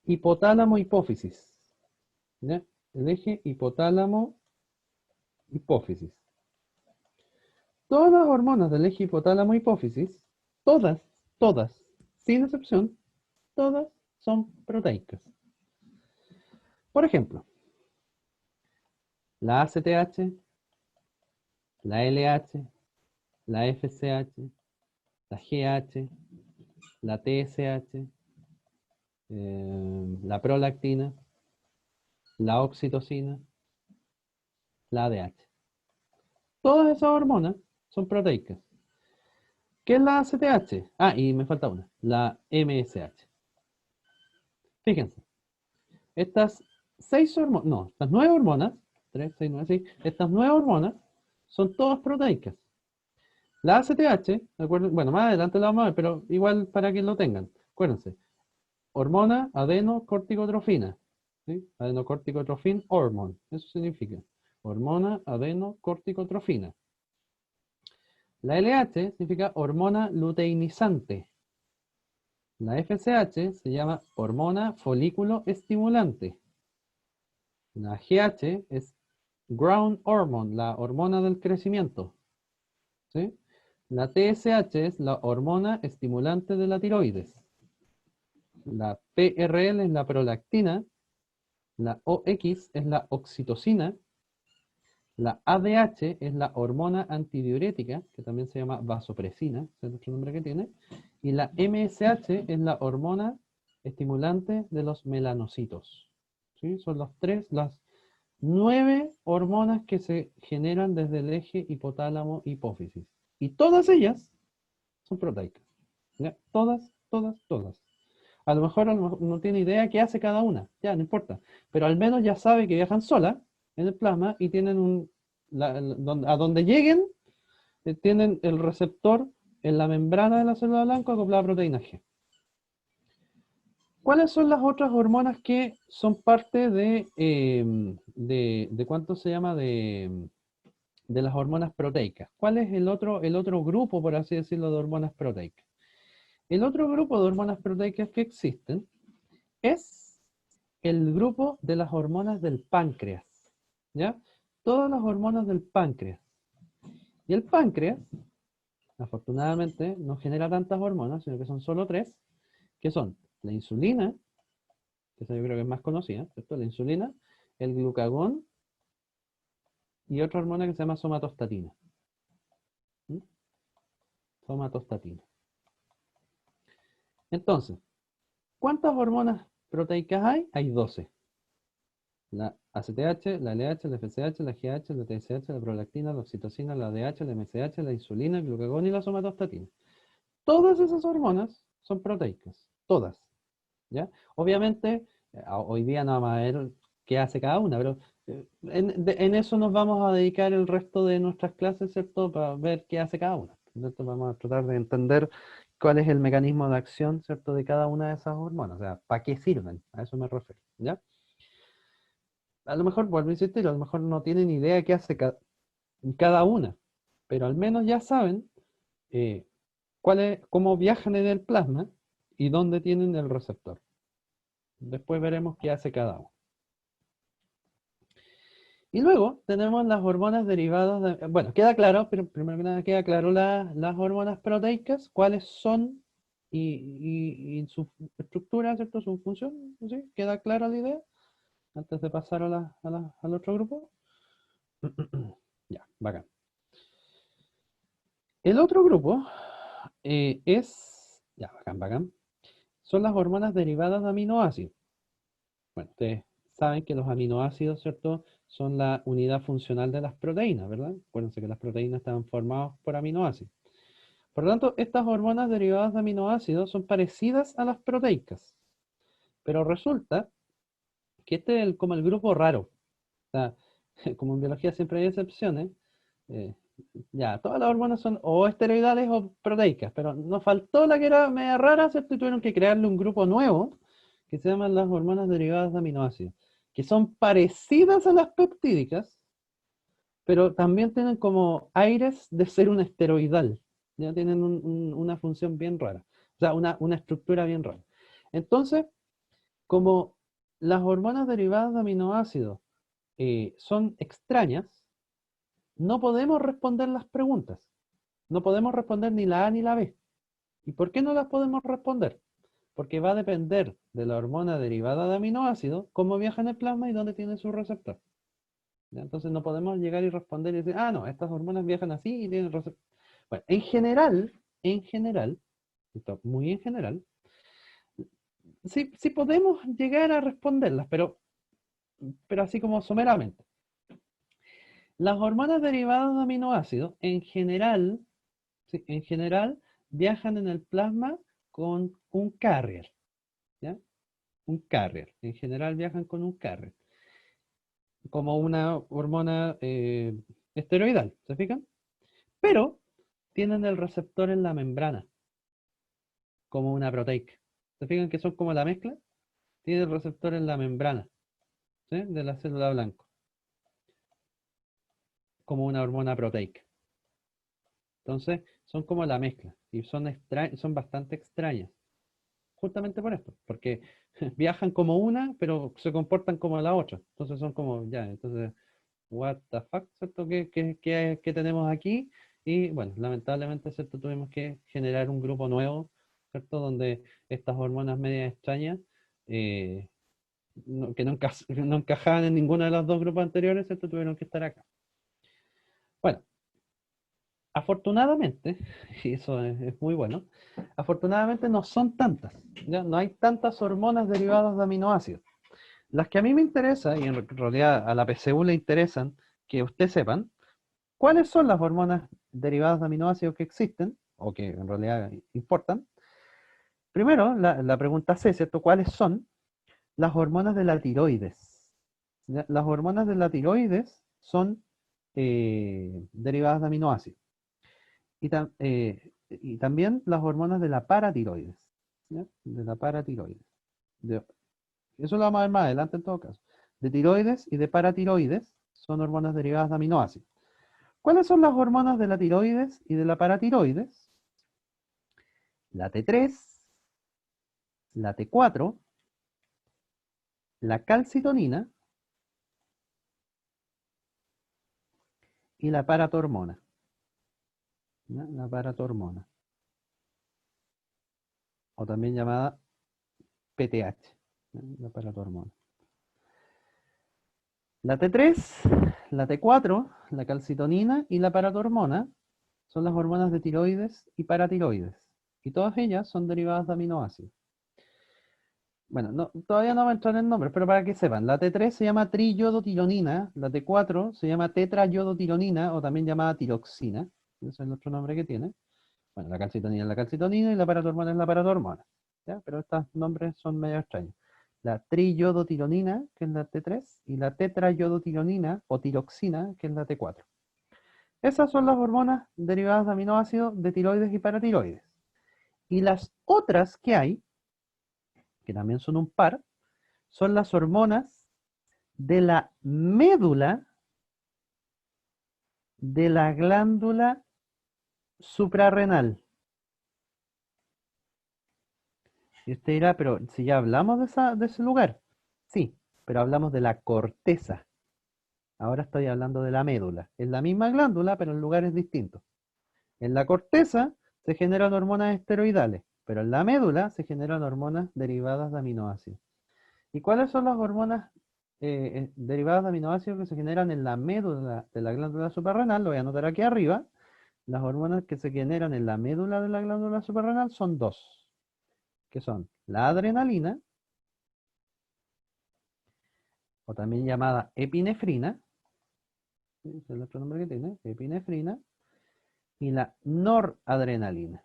hipotálamo-hipófisis. ¿Ya? El eje hipotálamo-hipófisis. Todas las hormonas del eje hipotálamo-hipófisis, todas, sin excepción, todas son proteicas. Por ejemplo, la ACTH, la LH, la FSH, la GH, la TSH, la prolactina, la oxitocina, la ADH. Todas esas hormonas son proteicas. ¿Qué es la ACTH? Ah, y me falta una, la MSH. Fíjense, estas estas 9 hormonas, 3, 6, 9, sí, estas 9 hormonas son todas proteicas. La ACTH, bueno, más adelante la vamos a ver, pero igual para que lo tengan, acuérdense, hormona adenocorticotrofina, ¿sí? Adenocorticotrofin hormone, eso significa hormona adenocorticotrofina. La LH significa hormona luteinizante. La FSH se llama hormona folículo estimulante. La GH es growth hormone, la hormona del crecimiento. ¿Sí? La TSH es la hormona estimulante de la tiroides. La PRL es la prolactina. La OX es la oxitocina. La ADH es la hormona antidiurética, que también se llama vasopresina, ese es otro nombre que tiene. Y la MSH es la hormona estimulante de los melanocitos. ¿Sí? Son las 9 hormonas que se generan desde el eje hipotálamo-hipófisis. Y todas ellas son proteicas. ¿Ya? Todas, todas, todas. A lo mejor no tiene idea qué hace cada una, ya, no importa. Pero al menos ya sabe que viajan solas en el plasma y tienen a donde lleguen, tienen el receptor en la membrana de la célula blanca acoplada a proteína G. ¿Cuáles son las otras hormonas que son parte de cuánto se llama de las hormonas proteicas? ¿Cuál es el otro grupo, por así decirlo, de hormonas proteicas? El otro grupo de hormonas proteicas que existen es el grupo de las hormonas del páncreas, ¿ya? Todas las hormonas del páncreas. Y el páncreas, afortunadamente, no genera tantas hormonas, sino que son solo 3, que son la insulina, que esa yo creo que es más conocida, ¿cierto? La insulina, el glucagón y otra hormona que se llama somatostatina. ¿Mm? Somatostatina. Entonces, ¿cuántas hormonas proteicas hay? Hay 12. La ACTH, la LH, la FSH, la GH, la TSH, la prolactina, la oxitocina, la ADH, la MSH, la insulina, el glucagón y la somatostatina. Todas esas hormonas son proteicas, todas, ¿ya? Obviamente, hoy día no vamos a ver qué hace cada una, pero en eso nos vamos a dedicar el resto de nuestras clases, ¿cierto? Para ver qué hace cada una. Entonces vamos a tratar de entender cuál es el mecanismo de acción, ¿cierto? De cada una de esas hormonas, o sea, ¿para qué sirven? A eso me refiero, ¿ya? A lo mejor, vuelvo a insistir, a lo mejor no tienen idea qué hace cada una, pero al menos ya saben eh, cómo viajan en el plasma y dónde tienen el receptor. Después veremos qué hace cada uno. Y luego tenemos las hormonas derivadas de... Bueno, queda claro, pero primero que nada queda claro las hormonas proteicas, cuáles son y su estructura, ¿cierto? Su función, ¿sí? ¿Queda clara la idea? Antes de pasar al otro grupo. Ya, bacán. El otro grupo ya, bacán, bacán, son las hormonas derivadas de aminoácidos. Bueno, ustedes saben que los aminoácidos, ¿cierto? Son la unidad funcional de las proteínas, ¿verdad? Acuérdense que las proteínas están formadas por aminoácidos. Por lo tanto, estas hormonas derivadas de aminoácidos son parecidas a las proteicas. Pero resulta que este es como el grupo raro. O sea, como en biología siempre hay excepciones, eh, ya, todas las hormonas son o esteroidales o proteicas, pero nos faltó la que era media rara, ¿cierto? Y tuvieron que crearle un grupo nuevo que se llaman las hormonas derivadas de aminoácidos, que son parecidas a las peptídicas, pero también tienen como aires de ser un esteroidal. Ya tienen una función bien rara, o sea, una estructura bien rara. Entonces, como las hormonas derivadas de aminoácidos son extrañas, no podemos responder las preguntas. No podemos responder ni la A ni la B. ¿Y por qué no las podemos responder? Porque va a depender de la hormona derivada de aminoácidos, cómo viaja en el plasma y dónde tiene su receptor. ¿Ya? Entonces no podemos llegar y responder y decir, ah, no, estas hormonas viajan así y tienen receptor. Bueno, en general, esto muy en general, sí, sí podemos llegar a responderlas, pero así como someramente. Las hormonas derivadas de aminoácidos, en general, sí, en general, viajan en el plasma con un carrier, ¿ya? Un carrier. En general viajan con un carrier, como una hormona esteroidal, ¿se fijan? Pero tienen el receptor en la membrana, como una proteica. ¿Se fijan que son como la mezcla? Tiene el receptor en la membrana, ¿sí? De la célula blanca, como una hormona proteica. Entonces, son como la mezcla y son bastante extrañas. Justamente por esto, porque viajan como una, pero se comportan como la otra. Entonces son como, ya, entonces, what the fuck, ¿cierto? ¿Qué tenemos aquí? Y bueno, lamentablemente, ¿cierto? Tuvimos que generar un grupo nuevo, ¿cierto? Donde estas hormonas medias extrañas, que no encajaban en ninguno de los dos grupos anteriores, ¿cierto? Tuvieron que estar acá. Bueno, afortunadamente, y eso es muy bueno, afortunadamente no son tantas, ¿ya? No hay tantas hormonas derivadas de aminoácidos. Las que a mí me interesan, y en realidad a la PSU le interesan, que ustedes sepan, cuáles son las hormonas derivadas de aminoácidos que existen, o que en realidad importan. Primero, la pregunta C, ¿cierto? ¿Cuáles son las hormonas de la tiroides? ¿Ya? Las hormonas de la tiroides son derivadas de aminoácidos. Y también las hormonas de la paratiroides. ¿Ya? De la paratiroides. De- eso lo vamos a ver más adelante en todo caso. De tiroides y de paratiroides son hormonas derivadas de aminoácidos. ¿Cuáles son las hormonas de la tiroides y de la paratiroides? La T3, la T4, la calcitonina y la paratormona. ¿Ya? La paratormona, o también llamada PTH, ¿ya? La paratormona. La T3, la T4, la calcitonina y la paratormona son las hormonas de tiroides y paratiroides. Y todas ellas son derivadas de aminoácidos. Bueno, todavía no va a entrar en nombres, pero para que sepan, la T3 se llama triyodotironina, la T4 se llama tetrayodotironina o también llamada tiroxina, ese es el otro nombre que tiene. Bueno, la calcitonina es la calcitonina y la paratormona es la paratormona, ¿ya? Pero estos nombres son medio extraños. La triyodotironina, que es la T3, y la tetrayodotironina o tiroxina, que es la T4. Esas son las hormonas derivadas de aminoácidos de tiroides y paratiroides. Y las otras que hay, que también son un par, son las hormonas de la médula de la glándula suprarrenal. Y usted dirá, pero si ya hablamos de ese lugar. Sí, pero hablamos de la corteza. Ahora estoy hablando de la médula. Es la misma glándula, pero en lugares distintos. En la corteza se generan hormonas esteroidales, pero en la médula se generan hormonas derivadas de aminoácidos. ¿Y cuáles son las hormonas derivadas de aminoácidos que se generan en la médula de la glándula suprarrenal? Lo voy a anotar aquí arriba. Las hormonas que se generan en la médula de la glándula suprarrenal son dos, que son la adrenalina, o también llamada epinefrina, ¿sí? Ese es el otro nombre que tiene, epinefrina, y la noradrenalina,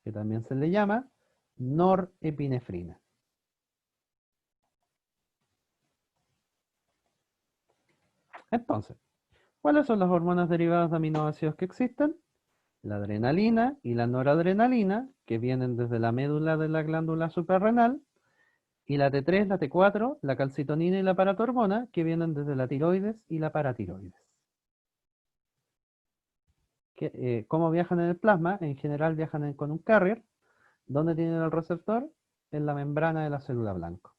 que también se le llama norepinefrina. Entonces, ¿cuáles son las hormonas derivadas de aminoácidos que existen? La adrenalina y la noradrenalina, que vienen desde la médula de la glándula suprarrenal, y la T3, la T4, la calcitonina y la paratormona, que vienen desde la tiroides y la paratiroides. ¿Cómo viajan en el plasma? En general viajan con un carrier. ¿Dónde tienen el receptor? En la membrana de la célula blanco.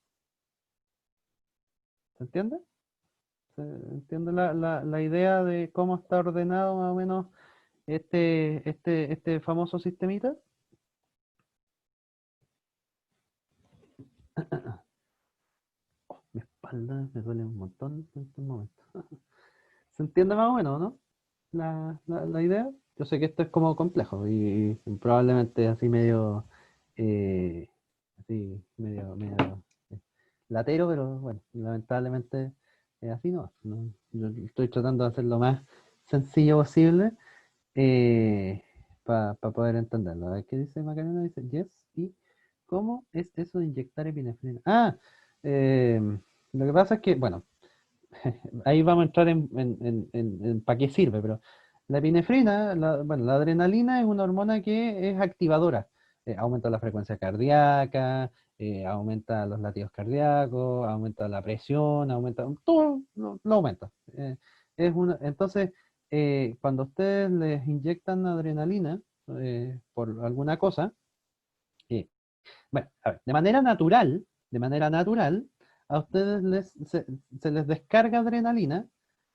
¿Se entiende? ¿Se entiende la idea de cómo está ordenado más o menos este famoso sistemita? Mi espalda me duele un montón en este momento. ¿Se entiende más o menos, no? La idea. Yo sé que esto es como complejo y probablemente así medio, eh, medio latero, pero bueno, lamentablemente así no. Yo estoy tratando de hacer lo más sencillo posible para poder entenderlo. A ver, ¿qué dice Macarena? Dice, yes, ¿y cómo es eso de inyectar epinefrina? Eh, lo que pasa es que, bueno, ahí vamos a entrar en para qué sirve, pero la epinefrina, bueno, la adrenalina es una hormona que es activadora. Aumenta la frecuencia cardíaca, aumenta los latidos cardíacos, aumenta la presión, aumenta, todo lo aumenta. Entonces, cuando ustedes les inyectan adrenalina por alguna cosa, eh, bueno, a ver, de manera natural, a ustedes se les descarga adrenalina,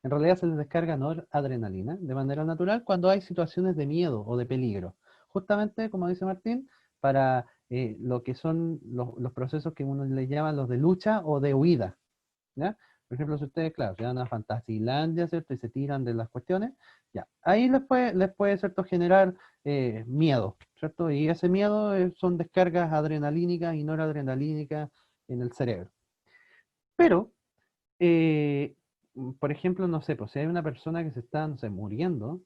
en realidad se les descarga noradrenalina, de manera natural cuando hay situaciones de miedo o de peligro. Justamente, como dice Martín, para lo que son los procesos que uno le llama los de lucha o de huida, ¿ya? Por ejemplo, si ustedes, claro, se van a Fantasilandia, ¿cierto? Y se tiran de las cuestiones, ya. Ahí les puede ¿cierto? Generar miedo, ¿cierto? Y ese miedo son descargas adrenalínicas y noradrenalínicas en el cerebro. Pero, eh, por ejemplo, no sé, pues si hay una persona que se está, no sé, muriendo,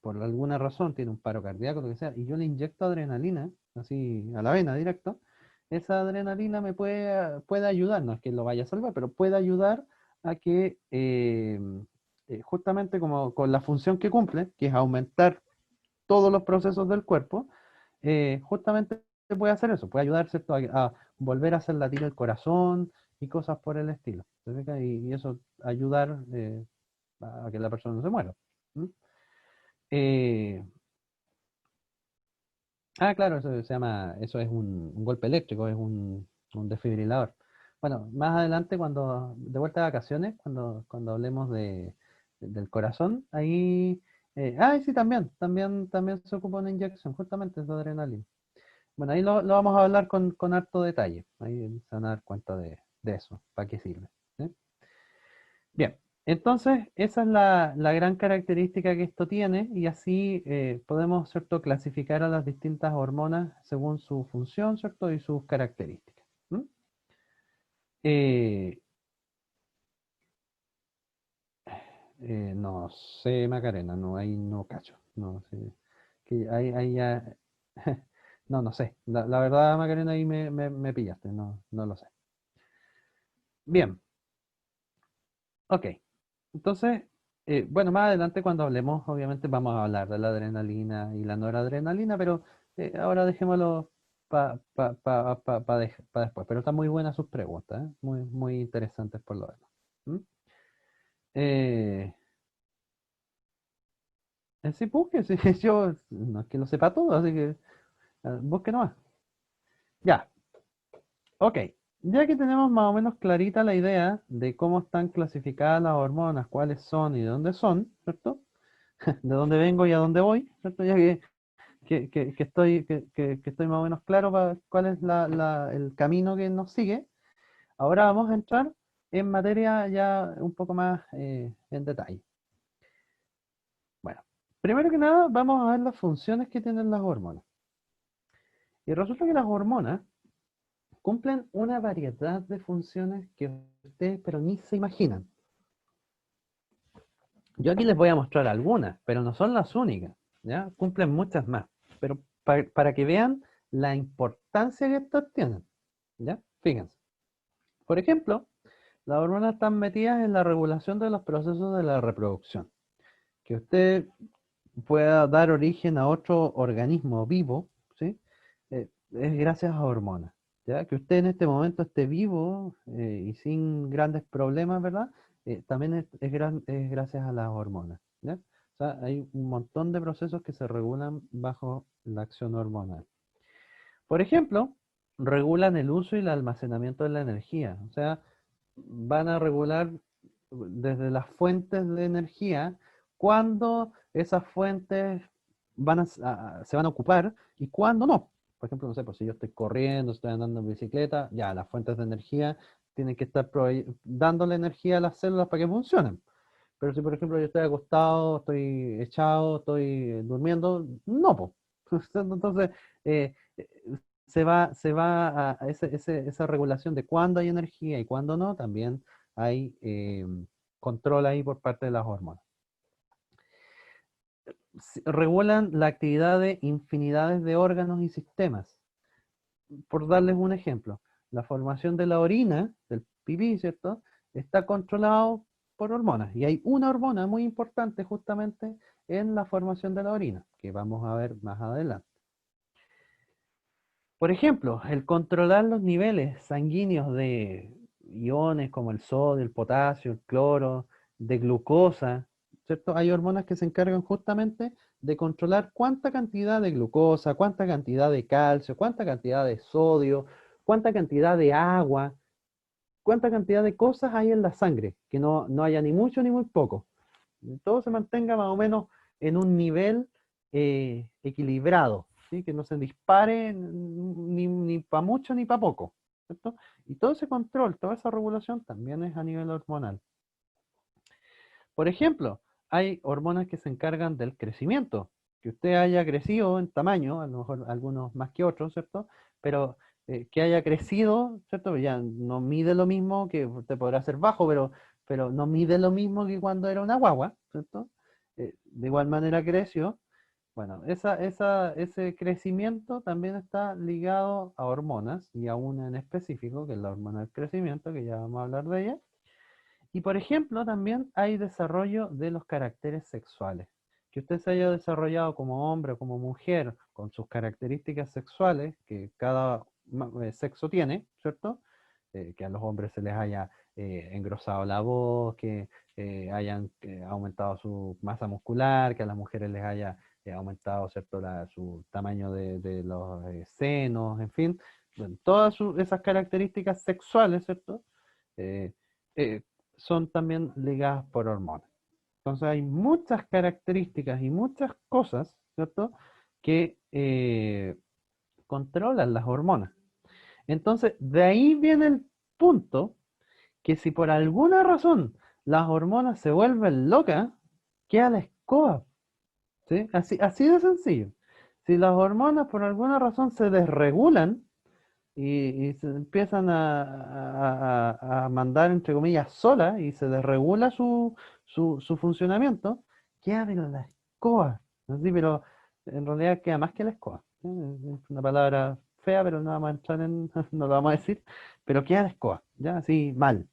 por alguna razón, tiene un paro cardíaco, lo que sea, y yo le inyecto adrenalina, así a la vena directo, esa adrenalina puede ayudar, no es que lo vaya a salvar, pero puede ayudar a que justamente como con la función que cumple, que es aumentar todos los procesos del cuerpo, justamente puede hacer eso, puede ayudar, ¿cierto? A volver a hacer latir el corazón y cosas por el estilo. ¿Se fija? Y eso ayudar a que la persona no se muera. ¿Mm? Eh, claro, eso se llama, eso es un golpe eléctrico, es un desfibrilador. Bueno, más adelante, cuando, de vuelta de vacaciones, cuando hablemos del corazón, ahí, sí, también se ocupa una inyección, justamente es de adrenalina. Bueno, ahí lo vamos a hablar con harto detalle. Ahí se van a dar cuenta de eso, para qué sirve. ¿Sí? Bien, entonces esa es la gran característica que esto tiene y así podemos, ¿cierto?, clasificar a las distintas hormonas según su función, ¿cierto?, y sus características. ¿Mm? Eh, no sé, Macarena, no, ahí no cacho. No sé. Que ahí ya. No, no sé. La verdad, Macarena, ahí me pillaste, no lo sé. Bien, ok. Entonces, bueno, más adelante cuando hablemos, obviamente vamos a hablar de la adrenalina y la noradrenalina, pero ahora dejémoslo para después. Pero están muy buenas sus preguntas, ¿eh? Muy, muy interesantes por lo demás. ¿Mm? Eh, sí, busque, sí, yo no es que lo sepa todo, así que busque nomás. Ya, ok. Ya que tenemos más o menos clarita la idea de cómo están clasificadas las hormonas, cuáles son y de dónde son, ¿cierto? De dónde vengo y a dónde voy, ¿cierto? Ya que estoy más o menos claro para cuál es el camino que nos sigue. Ahora vamos a entrar en materia ya un poco más en detalle. Bueno, primero que nada vamos a ver las funciones que tienen las hormonas. Y resulta que las hormonas cumplen una variedad de funciones que ustedes pero ni se imaginan. Yo aquí les voy a mostrar algunas, pero no son las únicas, ¿ya? Cumplen muchas más, pero para que vean la importancia que estas tienen, ¿ya? Fíjense. Por ejemplo, las hormonas están metidas en la regulación de los procesos de la reproducción. Que usted pueda dar origen a otro organismo vivo, ¿sí? Es gracias a hormonas. ¿Ya? Que usted en este momento esté vivo y sin grandes problemas, ¿verdad? También es gracias a las hormonas. ¿Ya? O sea, hay un montón de procesos que se regulan bajo la acción hormonal. Por ejemplo, regulan el uso y el almacenamiento de la energía. O sea, van a regular desde las fuentes de energía cuándo esas fuentes se van a ocupar y cuándo no. Por ejemplo, no sé, pues si yo estoy corriendo, estoy andando en bicicleta, ya las fuentes de energía tienen que estar dándole energía a las células para que funcionen. Pero si, por ejemplo, yo estoy acostado, estoy echado, estoy durmiendo, no, pues. Entonces, eh, se va a esa regulación de cuándo hay energía y cuándo no, también hay control ahí por parte de las hormonas. Regulan la actividad de infinidades de órganos y sistemas. Por darles un ejemplo, la formación de la orina, del pipí, ¿cierto? Está controlado por hormonas. Y hay una hormona muy importante justamente en la formación de la orina, que vamos a ver más adelante. Por ejemplo, el controlar los niveles sanguíneos de iones como el sodio, el potasio, el cloro, de glucosa, ¿cierto? Hay hormonas que se encargan justamente de controlar cuánta cantidad de glucosa, cuánta cantidad de calcio, cuánta cantidad de sodio, cuánta cantidad de agua, cuánta cantidad de cosas hay en la sangre, que no haya ni mucho ni muy poco. Todo se mantenga más o menos en un nivel equilibrado, ¿sí? Que no se dispare ni para mucho ni para poco. ¿cierto? Y todo ese control, toda esa regulación también es a nivel hormonal. Por ejemplo, hay hormonas que se encargan del crecimiento, que usted haya crecido en tamaño, a lo mejor algunos más que otros, ¿cierto? Pero que haya crecido, ¿cierto? Ya no mide lo mismo, que usted podrá ser bajo, pero no mide lo mismo que cuando era una guagua, ¿cierto? De igual manera creció. Bueno, ese crecimiento también está ligado a hormonas y a una en específico, que es la hormona del crecimiento, que ya vamos a hablar de ella. Y por ejemplo, también hay desarrollo de los caracteres sexuales. Que usted se haya desarrollado como hombre o como mujer con sus características sexuales que cada sexo tiene, ¿cierto? Que a los hombres se les haya engrosado la voz, que hayan aumentado su masa muscular, que a las mujeres les haya aumentado, ¿cierto? Su tamaño de los senos, en fin. Bueno, todas esas características sexuales, ¿cierto? Eh, eh, son también ligadas por hormonas. Entonces hay muchas características y muchas cosas, ¿cierto?, que controlan las hormonas. Entonces, de ahí viene el punto que si por alguna razón las hormonas se vuelven locas, queda la escoba. ¿Sí? Así de sencillo. Si las hormonas por alguna razón se desregulan, y se empiezan a mandar, entre comillas, sola y se desregula su funcionamiento, queda pero la escoba. Así, pero en realidad queda más que la escoba. Es una palabra fea, pero no vamos a entrar en, no lo vamos a decir, pero queda la escoba, ya así mal.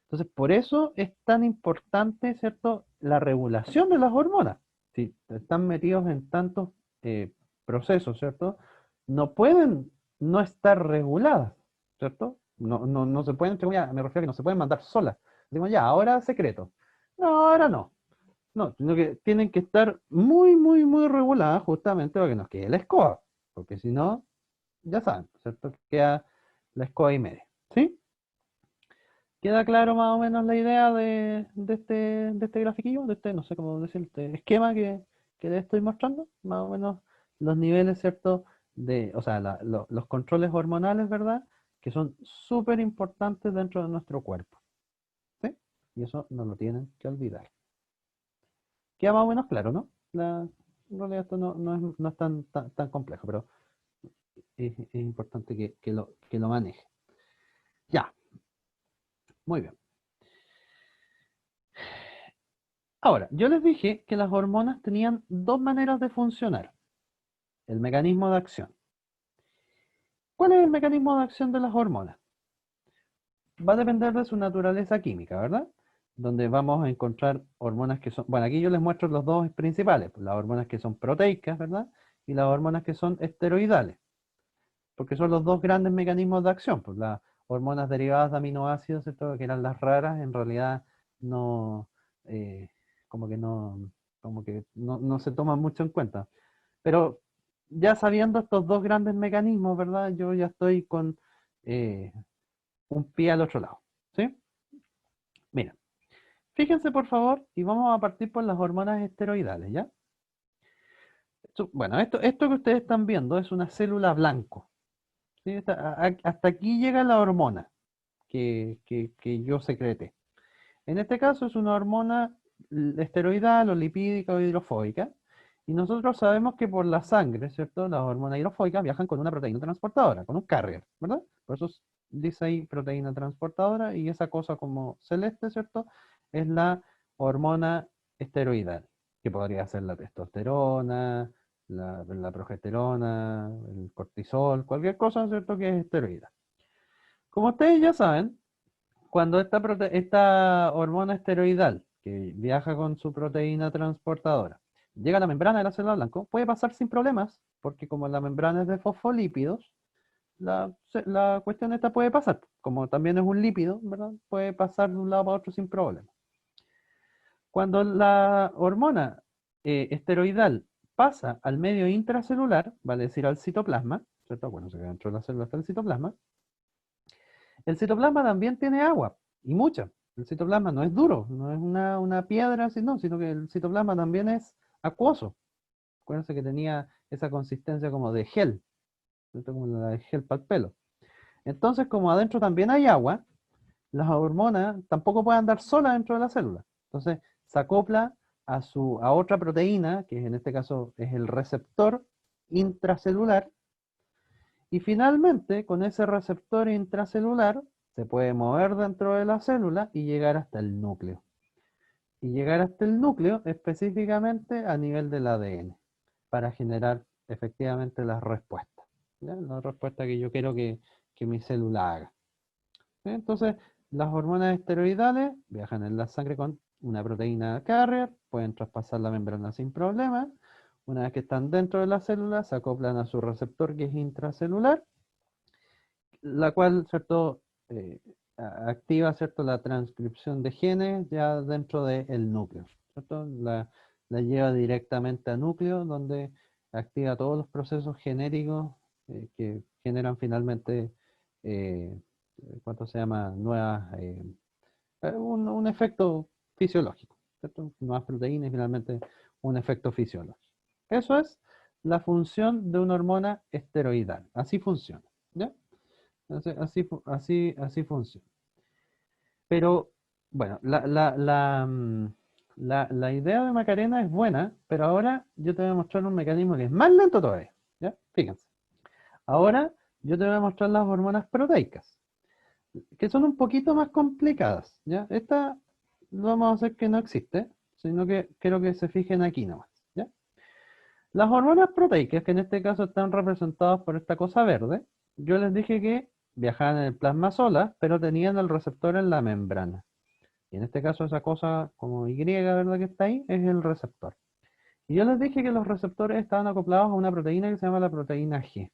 Entonces, por eso es tan importante, ¿cierto?, la regulación de las hormonas. Si están metidos en tantos eh, procesos, ¿cierto? No pueden no estar reguladas, ¿cierto? No se pueden, me refiero a que no se pueden mandar solas. Digo, ya, ahora secreto. No, ahora no. No, sino que tienen que estar muy, muy, muy reguladas justamente para que nos quede la escoba. Porque si no, ya saben, ¿cierto? Queda la escoba y media. ¿Sí? ¿Queda claro más o menos la idea de este grafiquillo? De este, no sé cómo decir, este esquema que les estoy mostrando. Más o menos los niveles, ¿cierto? O sea, los controles hormonales, ¿verdad? Que son súper importantes dentro de nuestro cuerpo. ¿Sí? Y eso no lo tienen que olvidar. Queda más o menos claro, ¿no? En realidad esto no es tan complejo, pero es importante que lo maneje. Ya, muy bien. Ahora, yo les dije que las hormonas tenían dos maneras de funcionar. El mecanismo de acción. ¿Cuál es el mecanismo de acción de las hormonas? Va a depender de su naturaleza química, ¿verdad? Donde vamos a encontrar hormonas que son, bueno, aquí yo les muestro los dos principales, pues, las hormonas que son proteicas, ¿verdad? Y las hormonas que son esteroidales, porque son los dos grandes mecanismos de acción. Pues las hormonas derivadas de aminoácidos, ¿cierto?, que eran las raras, en realidad no, eh, como que no, no se toman mucho en cuenta. Pero ya sabiendo estos dos grandes mecanismos, ¿verdad? Yo ya estoy con eh, un pie al otro lado. ¿Sí? Mira, fíjense por favor y vamos a partir por las hormonas esteroidales, ¿ya? Bueno, esto que ustedes están viendo es una célula blanco. ¿Sí? Hasta aquí llega la hormona que yo secreté. En este caso es una hormona esteroidal o lipídica o hidrofóbica. Y nosotros sabemos que por la sangre, ¿cierto? Las hormonas hidrofóbicas viajan con una proteína transportadora, con un carrier, ¿verdad? Por eso dice ahí proteína transportadora y esa cosa como celeste, ¿cierto? Es la hormona esteroidal, que podría ser la testosterona, la progesterona, el cortisol, cualquier cosa, ¿cierto? Que es esteroide. Como ustedes ya saben, cuando esta hormona esteroidal, que viaja con su proteína transportadora, llega a la membrana de la célula blanco, puede pasar sin problemas, porque como la membrana es de fosfolípidos, la cuestión esta puede pasar. Como también es un lípido, ¿verdad? Puede pasar de un lado para otro sin problema. Cuando la hormona esteroidal pasa al medio intracelular, vale decir al citoplasma, ¿cierto? Bueno, se queda dentro de la célula está el citoplasma también tiene agua, y mucha. El citoplasma no es duro, no es una piedra, sino que el citoplasma también es acuoso. Acuérdense que tenía esa consistencia como de gel, ¿cierto? Como la de gel para el pelo. Entonces, como adentro también hay agua, las hormonas tampoco pueden andar solas dentro de la célula. Entonces, se acopla a otra proteína, que en este caso es el receptor intracelular, y finalmente, con ese receptor intracelular, se puede mover dentro de la célula y llegar hasta el núcleo. Y llegar hasta el núcleo específicamente a nivel del ADN, para generar efectivamente las respuestas. ¿Ya? La respuesta que yo quiero que mi célula haga. ¿Sí? Entonces, las hormonas esteroidales viajan en la sangre con una proteína carrier, pueden traspasar la membrana sin problema. Una vez que están dentro de la célula, se acoplan a su receptor que es intracelular, la cual, ¿cierto? Activa, ¿cierto? La transcripción de genes ya dentro del núcleo, ¿cierto? La lleva directamente a núcleo, donde activa todos los procesos genéricos que generan finalmente, eh, ¿cuánto se llama? Nuevas, un efecto fisiológico, ¿cierto? Nuevas proteínas y finalmente un efecto fisiológico. Eso es la función de una hormona esteroidal. Así funciona, ¿ya? Así funciona. Pero, bueno, la idea de Macarena es buena, pero ahora yo te voy a mostrar un mecanismo que es más lento todavía. ¿Ya? Fíjense. Ahora yo te voy a mostrar las hormonas proteicas, que son un poquito más complicadas. ¿Ya? Esta no vamos a hacer que no existe, sino que quiero que se fijen aquí nomás. ¿Ya? Las hormonas proteicas, que en este caso están representadas por esta cosa verde, yo les dije que viajaban en el plasma solas, pero tenían el receptor en la membrana. Y en este caso esa cosa como Y, ¿verdad? Que está ahí, es el receptor. Y yo les dije que los receptores estaban acoplados a una proteína que se llama la proteína G.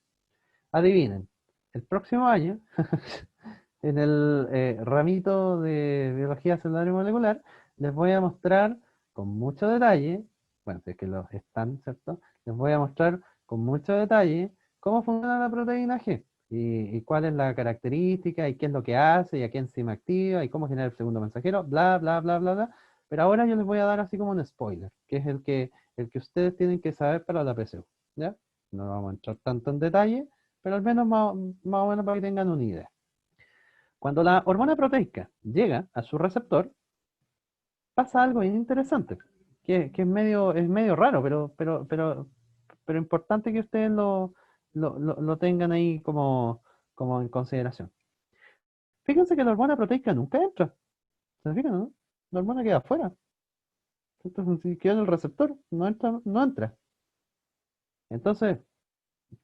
Adivinen, el próximo año, en el ramito de biología celular y molecular, les voy a mostrar con mucho detalle, bueno, si es que los están, ¿cierto? Les voy a mostrar con mucho detalle cómo funciona la proteína G y cuál es la característica y qué es lo que hace y a qué enzima activa y cómo genera el segundo mensajero, bla, bla, bla, bla, bla. Pero ahora yo les voy a dar así como un spoiler, que es el que ustedes tienen que saber para la PSU, ¿ya? No vamos a entrar tanto en detalle, pero al menos más o menos para que tengan una idea. Cuando la hormona proteica llega a su receptor, pasa algo bien interesante, que es medio raro, pero importante que ustedes lo tengan ahí como en consideración. Fíjense que la hormona proteica nunca entra. ¿Se fijan, no? La hormona queda afuera. Entonces, si queda en el receptor, no entra, no entra. Entonces,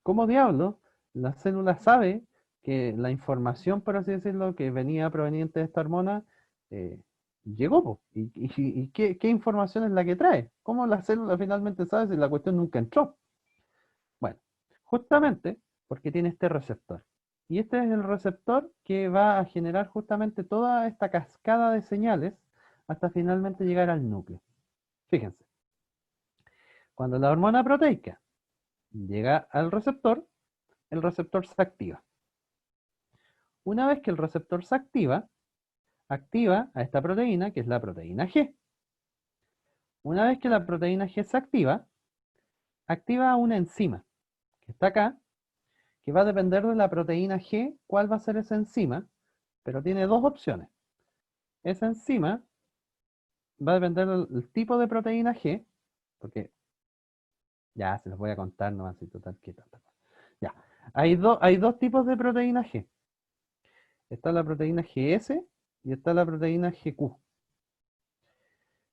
¿cómo diablo la célula sabe que la información, por así decirlo, que venía proveniente de esta hormona, eh, llegó, po? ¿Y qué información es la que trae? ¿Cómo la célula finalmente sabe si la cuestión nunca entró? Bueno, justamente porque tiene este receptor. Y este es el receptor que va a generar justamente toda esta cascada de señales hasta finalmente llegar al núcleo. Fíjense, cuando la hormona proteica llega al receptor, el receptor se activa. Una vez que el receptor se activa a esta proteína, que es la proteína G. Una vez que la proteína G se activa una enzima, que está acá, que va a depender de la proteína G, cuál va a ser esa enzima, pero tiene dos opciones. Esa enzima va a depender del tipo de proteína G, porque ya se los voy a contar nomás, y total, que tanta cosa. Ya, hay dos tipos de proteína G. Está la proteína GS y está la proteína GQ.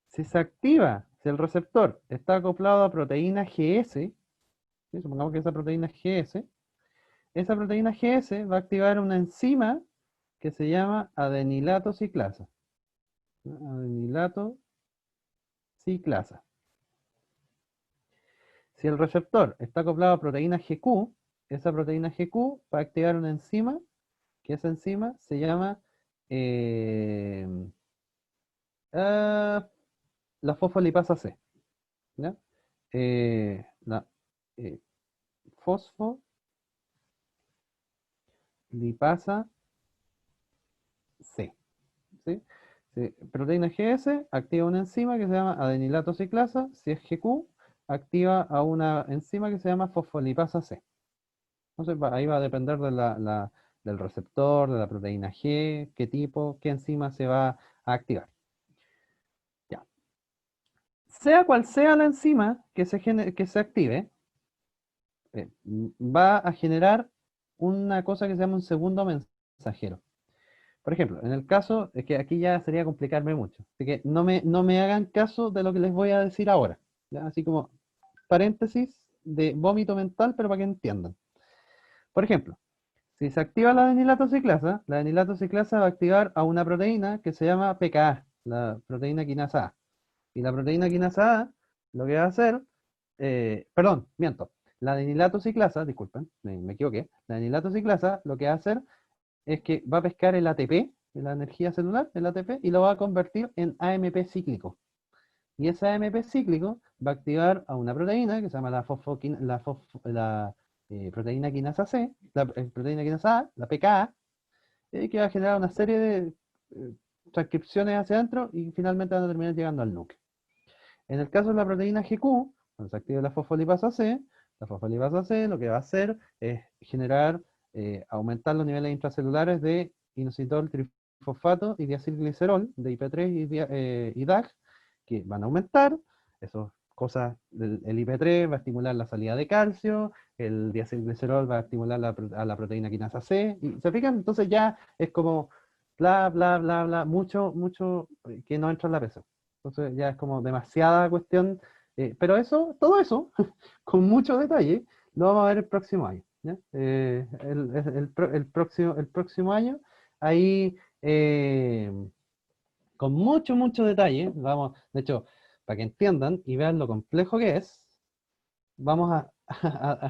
Si se activa, si el receptor está acoplado a proteína GS, ¿sí? Supongamos que esa proteína GS va a activar una enzima que se llama adenilato ciclasa. Adenilato ciclasa. Si el receptor está acoplado a proteína GQ, esa proteína GQ va a activar una enzima, que esa enzima se llama eh, ah, la fosfolipasa C. ¿Ya? La eh, fosfolipasa C. ¿Sí? Si proteína GS activa una enzima que se llama adenilato ciclasa. Si es GQ, activa a una enzima que se llama fosfolipasa C. Entonces ahí va a depender de del receptor, de la proteína G, qué tipo, qué enzima se va a activar. Ya. Sea cual sea la enzima que se active, va a generar una cosa que se llama un segundo mensajero. Por ejemplo, en el caso, es que aquí ya sería complicarme mucho, así que no me hagan caso de lo que les voy a decir ahora, ¿ya? Así como paréntesis de vómito mental, pero para que entiendan. Por ejemplo, si se activa la adenilato ciclasa va a activar a una proteína que se llama PKA, la proteína quinasa A. Y la proteína quinasa A lo que va a hacer, perdón, miento, la adenilato ciclasa, disculpen, me equivoqué, la adenilato ciclasa lo que va a hacer es que va a pescar el ATP, la energía celular, el ATP, y lo va a convertir en AMP cíclico. Y ese AMP cíclico va a activar a una proteína que se llama la proteína quinasa C, la proteína quinasa A, la PKA, que va a generar una serie de transcripciones hacia adentro y finalmente van a terminar llegando al núcleo. En el caso de la proteína GQ, cuando se activa la fosfolipasa C lo que va a hacer es generar, aumentar los niveles intracelulares de inositol trifosfato y diacilglicerol, de IP3 y DAG, que van a aumentar. Esas cosas, el IP3 va a estimular la salida de calcio, el diacilglicerol va a estimular a la proteína quinasa C, y se fijan, entonces ya es como bla, bla, bla, bla, mucho, mucho que no entra en la pesa. Entonces ya es como demasiada cuestión, pero eso, todo eso, con mucho detalle, lo vamos a ver el próximo año, ¿ya? El próximo año, ahí, con mucho, mucho detalle, vamos, de hecho, para que entiendan y vean lo complejo que es, vamos a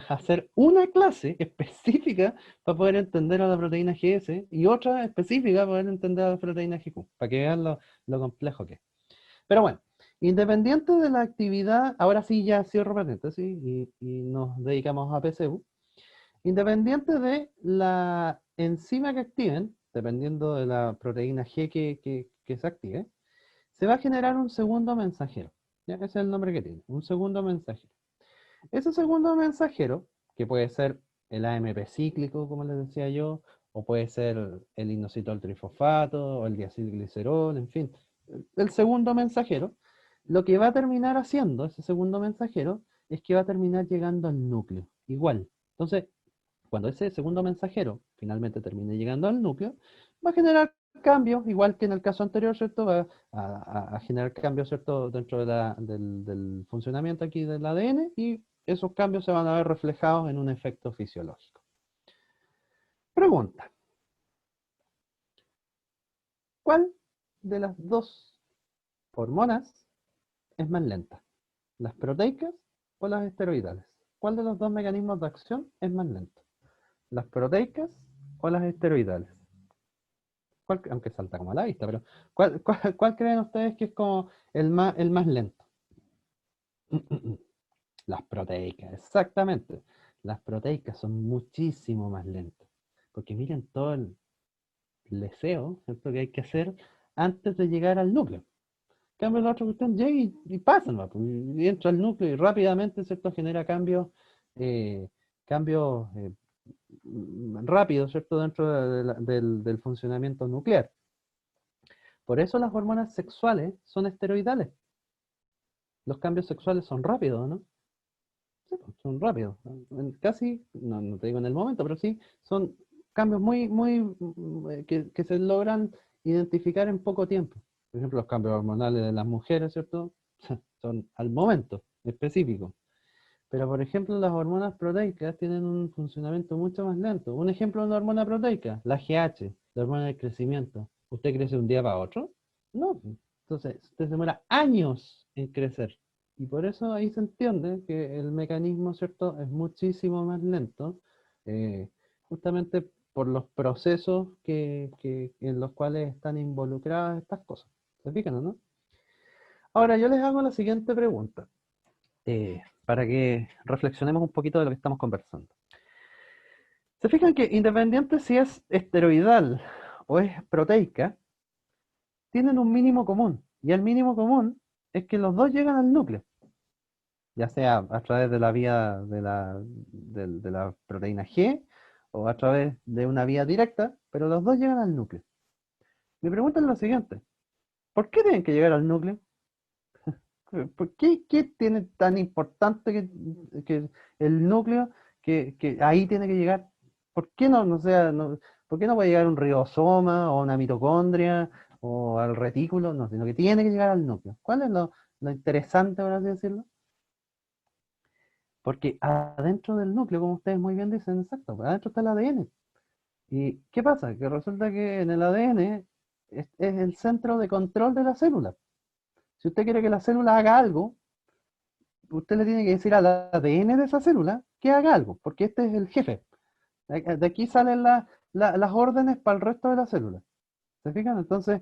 hacer una clase específica para poder entender a la proteína GS y otra específica para poder entender a la proteína GQ, para que vean lo complejo que es. Pero bueno, independiente de la actividad, ahora sí ya cierro paréntesis y nos dedicamos a PCU. Independiente de la enzima que activen, dependiendo de la proteína G que se active, se va a generar un segundo mensajero. ¿Ya? Ese es el nombre que tiene, un segundo mensajero. Ese segundo mensajero, que puede ser el AMP cíclico, como les decía yo, o puede ser el inositol trifosfato, o el diacilglicerol, en fin. El segundo mensajero, lo que va a terminar haciendo ese segundo mensajero es que va a terminar llegando al núcleo, igual. Entonces, cuando ese segundo mensajero finalmente termine llegando al núcleo, va a generar cambios, igual que en el caso anterior, ¿cierto? Va a generar cambios, ¿cierto? Dentro del funcionamiento aquí del ADN y esos cambios se van a ver reflejados en un efecto fisiológico. Pregunta: ¿cuál de las dos hormonas es más lenta? ¿Las proteicas o las esteroidales? ¿Cuál de los dos mecanismos de acción es más lento? ¿Las proteicas o las esteroidales? Aunque salta como a la vista, pero ¿cuál creen ustedes que es como el más lento? Las proteicas, exactamente. Las proteicas son muchísimo más lentas. Porque miren todo el leseo, ¿cierto? Que hay que hacer antes de llegar al núcleo. En cambio, la otra cuestión llega y pasa, ¿no? Pues, y entra al núcleo y rápidamente, ¿cierto? Genera cambios, eh, cambios rápidos, ¿cierto? Dentro del funcionamiento nuclear. Por eso las hormonas sexuales son esteroidales. Los cambios sexuales son rápidos, ¿no? Sí, pues, son rápidos. Casi, no te digo en el momento, pero sí, son cambios que se logran identificar en poco tiempo. Por ejemplo, los cambios hormonales de las mujeres, ¿cierto? Son al momento específico. Pero, por ejemplo, las hormonas proteicas tienen un funcionamiento mucho más lento. Un ejemplo de una hormona proteica, la GH, la hormona del crecimiento. ¿Usted crece de un día para otro? No. Entonces, usted se demora años en crecer. Y por eso ahí se entiende que el mecanismo, ¿cierto?, es muchísimo más lento, eh, justamente por los procesos en los cuales están involucradas estas cosas. ¿Se fijan o no? Ahora, yo les hago la siguiente pregunta, para que reflexionemos un poquito de lo que estamos conversando. Se fijan que independiente si es esteroidal o es proteica, tienen un mínimo común. Y el mínimo común es que los dos llegan al núcleo, ya sea a través de la vía de la proteína G o a través de una vía directa, pero los dos llegan al núcleo. Mi pregunta es lo siguiente, ¿por qué tienen que llegar al núcleo? ¿Por qué tiene tan importante que el núcleo que ahí tiene que llegar? ¿Por qué no sea, por qué no puede llegar un ribosoma o una mitocondria o al retículo? No, sino que tiene que llegar al núcleo. ¿Cuál es lo interesante, por así decirlo? Porque adentro del núcleo, como ustedes muy bien dicen, exacto, pues adentro está el ADN. ¿Y qué pasa? Que resulta que en el ADN es el centro de control de la célula. Si usted quiere que la célula haga algo, usted le tiene que decir al ADN de esa célula que haga algo, porque este es el jefe. De aquí salen las órdenes para el resto de la célula. ¿Se fijan? Entonces,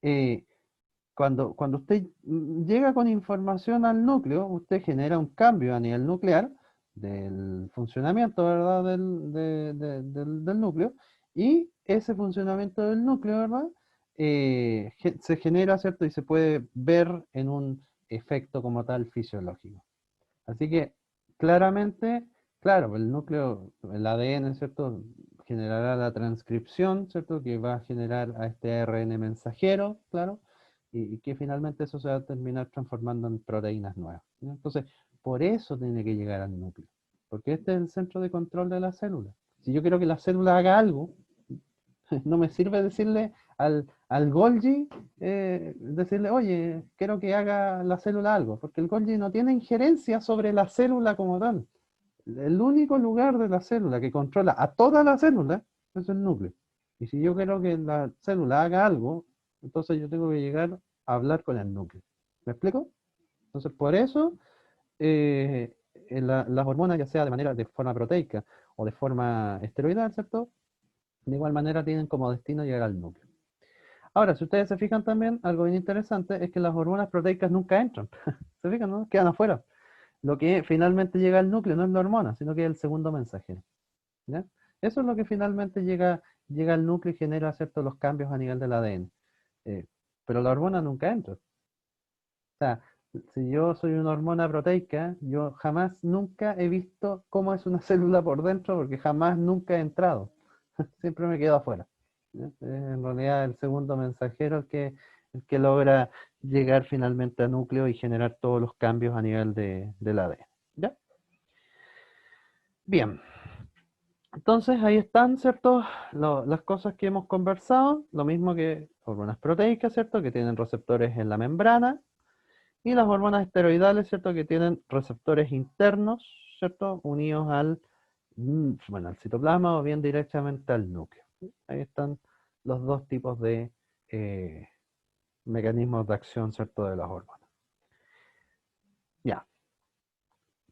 eh, cuando usted llega con información al núcleo, usted genera un cambio a nivel nuclear del funcionamiento, ¿verdad? Del núcleo, y ese funcionamiento del núcleo, ¿verdad? Se genera, ¿cierto? Y se puede ver en un efecto como tal fisiológico. Así que claramente, claro, el núcleo, el ADN, ¿cierto? Generará la transcripción, ¿cierto? Que va a generar a este ARN mensajero, claro, y que finalmente eso se va a terminar transformando en proteínas nuevas, ¿no? Entonces, por eso tiene que llegar al núcleo, porque este es el centro de control de la célula. Si yo quiero que la célula haga algo, no me sirve decirle al Golgi, decirle, oye, quiero que haga la célula algo, porque el Golgi no tiene injerencia sobre la célula como tal. El único lugar de la célula que controla a toda la célula es el núcleo. Y si yo quiero que la célula haga algo, entonces yo tengo que llegar a hablar con el núcleo. ¿Me explico? Entonces, por eso las hormonas, ya sea de forma proteica o de forma esteroidal, ¿cierto? De igual manera tienen como destino llegar al núcleo. Ahora, si ustedes se fijan también, algo bien interesante es que las hormonas proteicas nunca entran. ¿Se fijan, no? Quedan afuera. Lo que finalmente llega al núcleo no es la hormona, sino que es el segundo mensajero. ¿Ya? Eso es lo que finalmente llega al núcleo y genera ciertos los cambios a nivel del ADN. Eh, pero la hormona nunca entra. O sea, si yo soy una hormona proteica, yo jamás, nunca he visto cómo es una célula por dentro porque jamás, nunca he entrado. Siempre me quedo afuera. ¿Ya? Es en realidad el segundo mensajero el que logra llegar finalmente al núcleo y generar todos los cambios a nivel del ADN. ¿Ya? Bien, entonces ahí están, ¿cierto? Las cosas que hemos conversado, lo mismo que hormonas proteicas, ¿cierto? Que tienen receptores en la membrana, y las hormonas esteroidales, ¿cierto? Que tienen receptores internos, ¿cierto? Unidos al citoplasma o bien directamente al núcleo. Ahí están los dos tipos de eh, mecanismos de acción, ¿cierto? De las hormonas. Ya,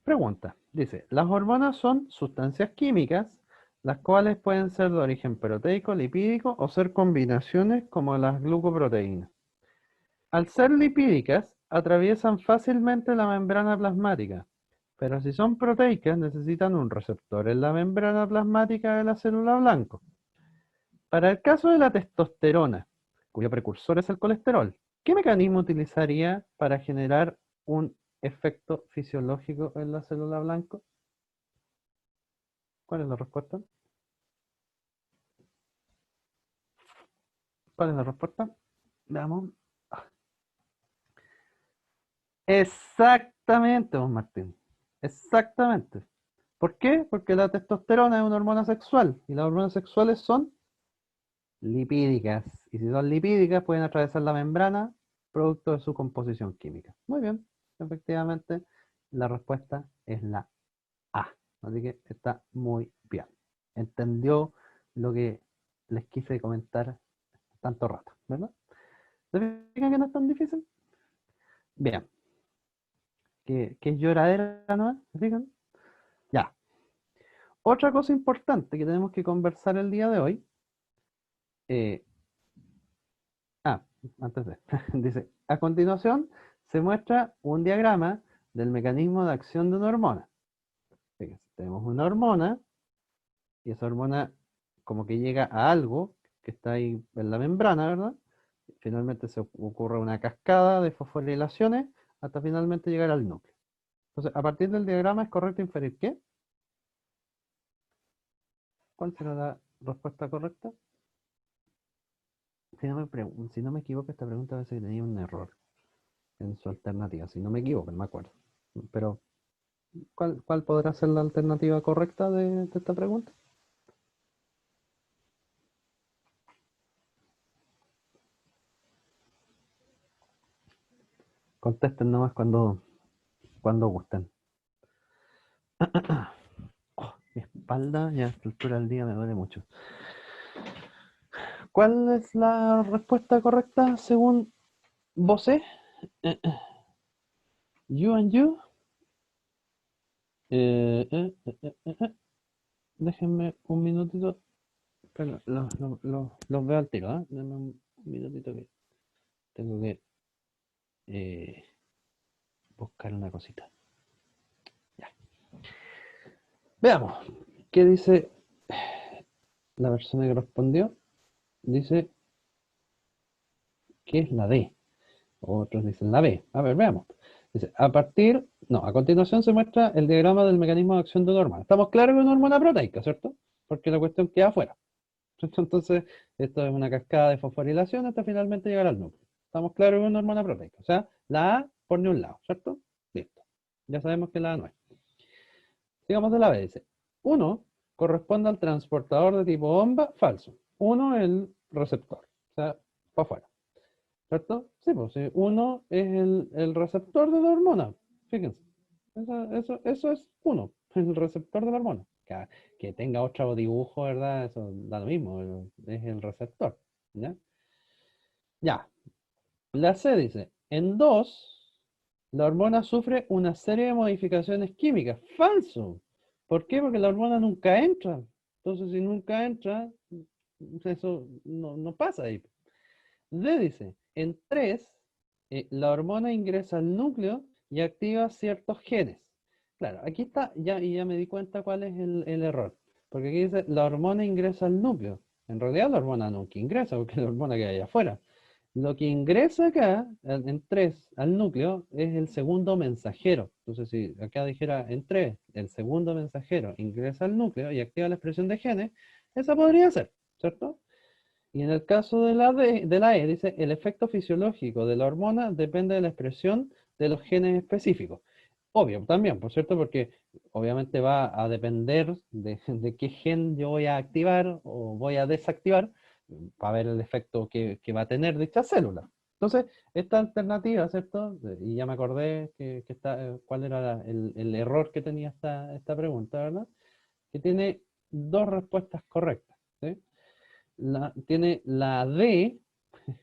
pregunta. Dice, las hormonas son sustancias químicas, las cuales pueden ser de origen proteico, lipídico o ser combinaciones como las glucoproteínas. Al ser lipídicas, atraviesan fácilmente la membrana plasmática, pero si son proteicas necesitan un receptor en la membrana plasmática de la célula blanco. Para el caso de la testosterona, cuyo precursor es el colesterol, ¿qué mecanismo utilizaría para generar un efecto fisiológico en la célula blanco? ¿Cuál es la respuesta? ¿Cuál es la respuesta? Veamos. Exactamente, don Martín. Exactamente. ¿Por qué? Porque la testosterona es una hormona sexual y las hormonas sexuales son lipídicas. Y si son lipídicas pueden atravesar la membrana producto de su composición química. Muy bien, efectivamente la respuesta es la A. Así que está muy bien. Entendió lo que les quise comentar tanto rato, ¿verdad? ¿Se fijan que no es tan difícil? Bien, que es lloradera, ¿no? ¿Se fijan? Ya. Otra cosa importante que tenemos que conversar el día de hoy, eh, ah, antes de, dice, a continuación se muestra un diagrama del mecanismo de acción de una hormona. Fíjense, tenemos una hormona y esa hormona como que llega a algo que está ahí en la membrana, ¿verdad? Finalmente se ocurre una cascada de fosforilaciones hasta finalmente llegar al núcleo. Entonces, a partir del diagrama es correcto inferir ¿qué? ¿Cuál será la respuesta correcta? Si no me equivoco, esta pregunta parece que tenía un error en su alternativa. Si no me equivoco, no me acuerdo. Pero, ¿cuál podrá ser la alternativa correcta de esta pregunta? Contesten nomás cuando gusten. Oh, mi espalda ya a esta altura del día me duele mucho. ¿Cuál es la respuesta correcta según vosé? You and you. Déjenme un minutito. Pero los veo al tiro, ¿eh? Dame un minutito que tengo que eh, buscar una cosita. Ya. Veamos. ¿Qué dice la persona que respondió? Dice que es la D. Otros dicen la B. A ver, veamos. Dice, a continuación se muestra el diagrama del mecanismo de acción de una hormona. Estamos claros que es una hormona proteica, ¿cierto? Porque la cuestión queda afuera. Entonces, esto es una cascada de fosforilación hasta finalmente llegar al núcleo. Estamos claros que es una hormona proteica. O sea, la A por ni un lado, ¿cierto? Listo. Ya sabemos que la A no es. Sigamos de la B, dice. 1 corresponde al transportador de tipo bomba, falso. 1 el receptor, o sea, para afuera. ¿Cierto? Sí, pues sí, 1 es el receptor de la hormona. Fíjense. Eso es 1, el receptor de la hormona. Que tenga otro dibujo, ¿verdad? Eso da lo mismo, es el receptor. ¿Ya? Ya. La C dice, en 2 la hormona sufre una serie de modificaciones químicas. Falso. ¿Por qué? Porque la hormona nunca entra. Entonces, si nunca entra, eso no pasa ahí. D dice, en 3 la hormona ingresa al núcleo y activa ciertos genes. Claro, aquí está, ya me di cuenta cuál es el error. Porque aquí dice, la hormona ingresa al núcleo. En realidad la hormona nunca ingresa, porque la hormona queda allá afuera. Lo que ingresa acá, en 3 al núcleo, es el segundo mensajero. Entonces, si acá dijera en 3 el segundo mensajero ingresa al núcleo y activa la expresión de genes, esa podría ser, ¿cierto? Y en el caso de la E, dice, el efecto fisiológico de la hormona depende de la expresión de los genes específicos. Obvio, también, por cierto, porque obviamente va a depender de qué gen yo voy a activar o voy a desactivar para ver el efecto que va a tener dicha célula. Entonces, esta alternativa, ¿cierto? Y ya me acordé cuál era el error que tenía esta pregunta, ¿verdad? Que tiene dos respuestas correctas, ¿sí? Tiene la D,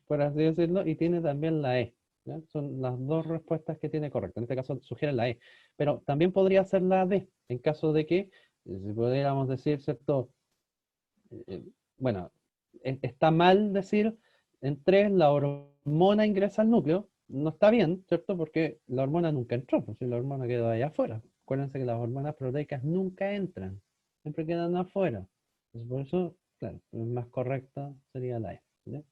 por así decirlo, y tiene también la E. ¿Ya? Son las dos respuestas que tiene correctas. En este caso sugiere la E. Pero también podría ser la D, en caso de que, si pudiéramos decir, ¿cierto? Eh, bueno, está mal decir en 3 la hormona ingresa al núcleo. No está bien, ¿cierto? Porque la hormona nunca entró, pues si la hormona quedó allá afuera. Acuérdense que las hormonas proteicas nunca entran, siempre quedan afuera. Entonces, por eso, claro, más correcta sería la E. ¿Ya?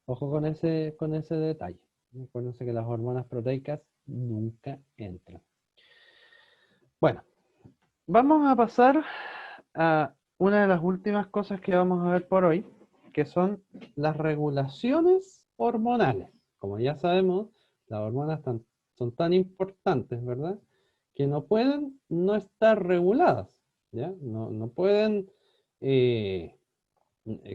Ojo con ese detalle. Acuérdense que las hormonas proteicas nunca entran. Bueno, vamos a pasar a una de las últimas cosas que vamos a ver por hoy, que son las regulaciones hormonales. Como ya sabemos, las hormonas son tan importantes, ¿verdad? Que no pueden no estar reguladas, ¿ya? No pueden,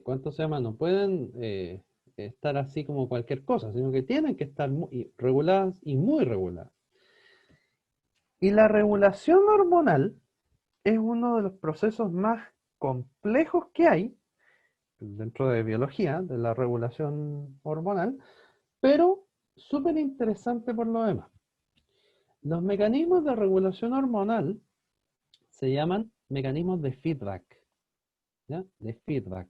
¿cuánto se llama? No pueden estar así como cualquier cosa, sino que tienen que estar muy reguladas y muy reguladas. Y la regulación hormonal es uno de los procesos más complejos que hay dentro de biología, de la regulación hormonal, pero súper interesante por lo demás. Los mecanismos de regulación hormonal se llaman mecanismos de feedback, ¿ya? De feedback,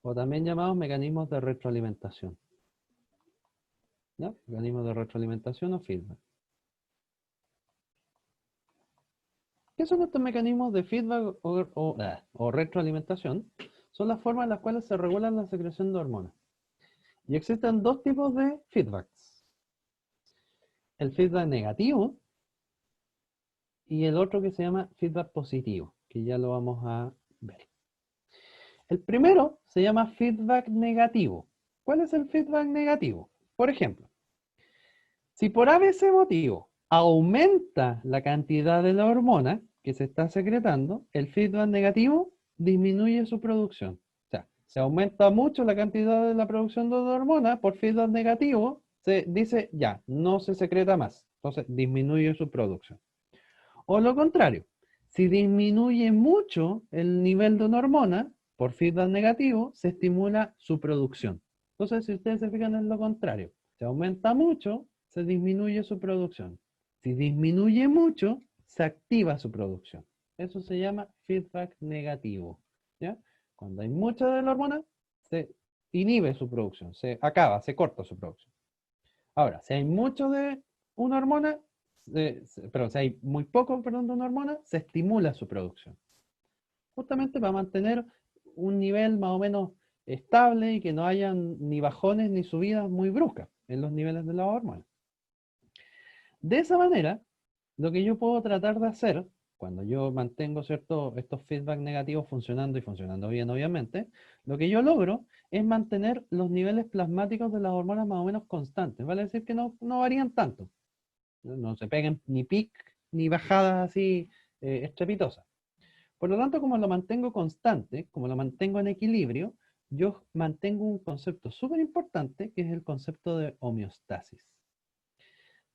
o también llamados mecanismos de retroalimentación, ¿ya? Mecanismos de retroalimentación o feedback. ¿Qué son estos mecanismos de feedback o retroalimentación? Son las formas en las cuales se regula la secreción de hormonas. Y existen dos tipos de feedbacks. El feedback negativo y el otro que se llama feedback positivo, que ya lo vamos a ver. El primero se llama feedback negativo. ¿Cuál es el feedback negativo? Por ejemplo, si por ABC motivo aumenta la cantidad de la hormona que se está secretando, el feedback negativo disminuye su producción. O sea, se aumenta mucho la cantidad de la producción de la hormona, por feedback negativo se dice ya, no se secreta más. Entonces disminuye su producción. O lo contrario, si disminuye mucho el nivel de una hormona, por feedback negativo, se estimula su producción. Entonces, si ustedes se fijan en lo contrario, se aumenta mucho, se disminuye su producción. Si disminuye mucho, se activa su producción. Eso se llama feedback negativo. ¿Ya? Cuando hay mucha de la hormona, se inhibe su producción, se acaba, se corta su producción. Ahora, si hay mucho de una hormona, perdón, si hay muy poco, perdón, de una hormona, se estimula su producción. Justamente para mantener un nivel más o menos estable y que no hayan ni bajones ni subidas muy bruscas en los niveles de la hormona. De esa manera, lo que yo puedo tratar de hacer, cuando yo mantengo estos feedback negativos funcionando y funcionando bien, obviamente, lo que yo logro es mantener los niveles plasmáticos de las hormonas más o menos constantes. Vale decir que no varían tanto. No se peguen ni pic ni bajadas así estrepitosas. Por lo tanto, como lo mantengo constante, como lo mantengo en equilibrio, yo mantengo un concepto súper importante que es el concepto de homeostasis.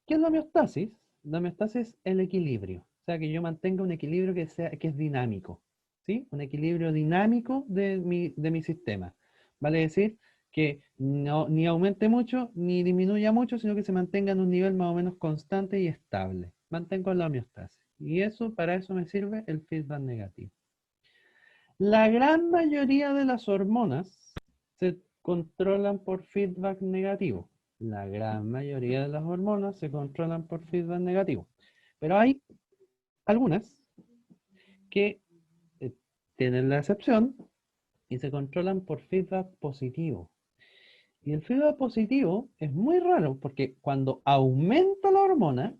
¿Qué es la homeostasis? La homeostasis es el equilibrio. O sea, que yo mantenga un equilibrio que es dinámico. ¿Sí? Un equilibrio dinámico de mi sistema. Vale decir que no, ni aumente mucho ni disminuya mucho, sino que se mantenga en un nivel más o menos constante y estable. Mantengo la homeostasis. Y eso, para eso me sirve el feedback negativo. La gran mayoría de las hormonas se controlan por feedback negativo. La gran mayoría de las hormonas se controlan por feedback negativo. Pero hay algunas que tienen la excepción y se controlan por feedback positivo. Y el feedback positivo es muy raro porque cuando aumenta la hormona,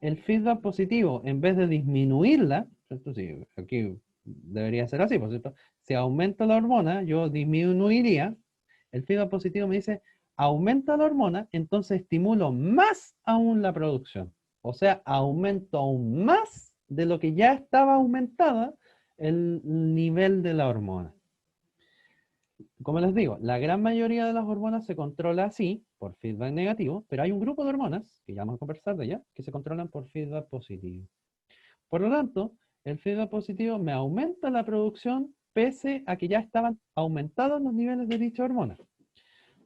el feedback positivo, en vez de disminuirla, ¿cierto? Sí, aquí debería ser así, por cierto. Si aumenta la hormona, yo disminuiría. El feedback positivo me dice, aumenta la hormona, entonces estimulo más aún la producción. O sea, aumento aún más de lo que ya estaba aumentada el nivel de la hormona. Como les digo, la gran mayoría de las hormonas se controla así, por feedback negativo, pero hay un grupo de hormonas, que ya vamos a conversar de ellas, que se controlan por feedback positivo. Por lo tanto, el feedback positivo me aumenta la producción pese a que ya estaban aumentados los niveles de dicha hormona.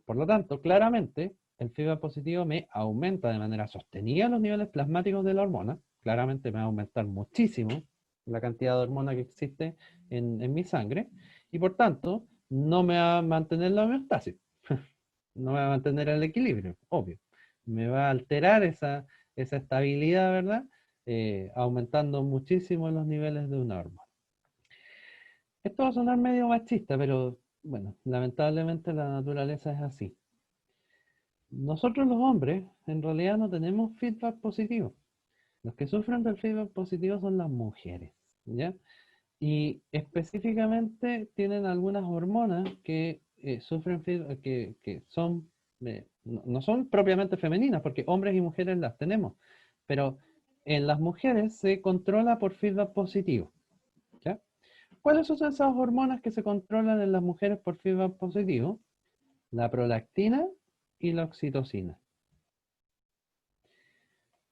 Por lo tanto, claramente, el feedback positivo me aumenta de manera sostenida los niveles plasmáticos de la hormona. Claramente me va a aumentar muchísimo la cantidad de hormona que existe en mi sangre. Y por tanto, no me va a mantener la homeostasis. No me va a mantener el equilibrio, obvio. Me va a alterar esa estabilidad, ¿verdad? Aumentando muchísimo los niveles de una hormona. Esto va a sonar medio machista, pero bueno, lamentablemente la naturaleza es así. Nosotros los hombres en realidad no tenemos feedback positivo. Los que sufren del feedback positivo son las mujeres, ¿ya? Y específicamente tienen algunas hormonas que sufren feedback, que son, no son propiamente femeninas, porque hombres y mujeres las tenemos, pero en las mujeres se controla por feedback positivo, ¿ya? ¿Cuáles son esas hormonas que se controlan en las mujeres por feedback positivo? La prolactina y la oxitocina.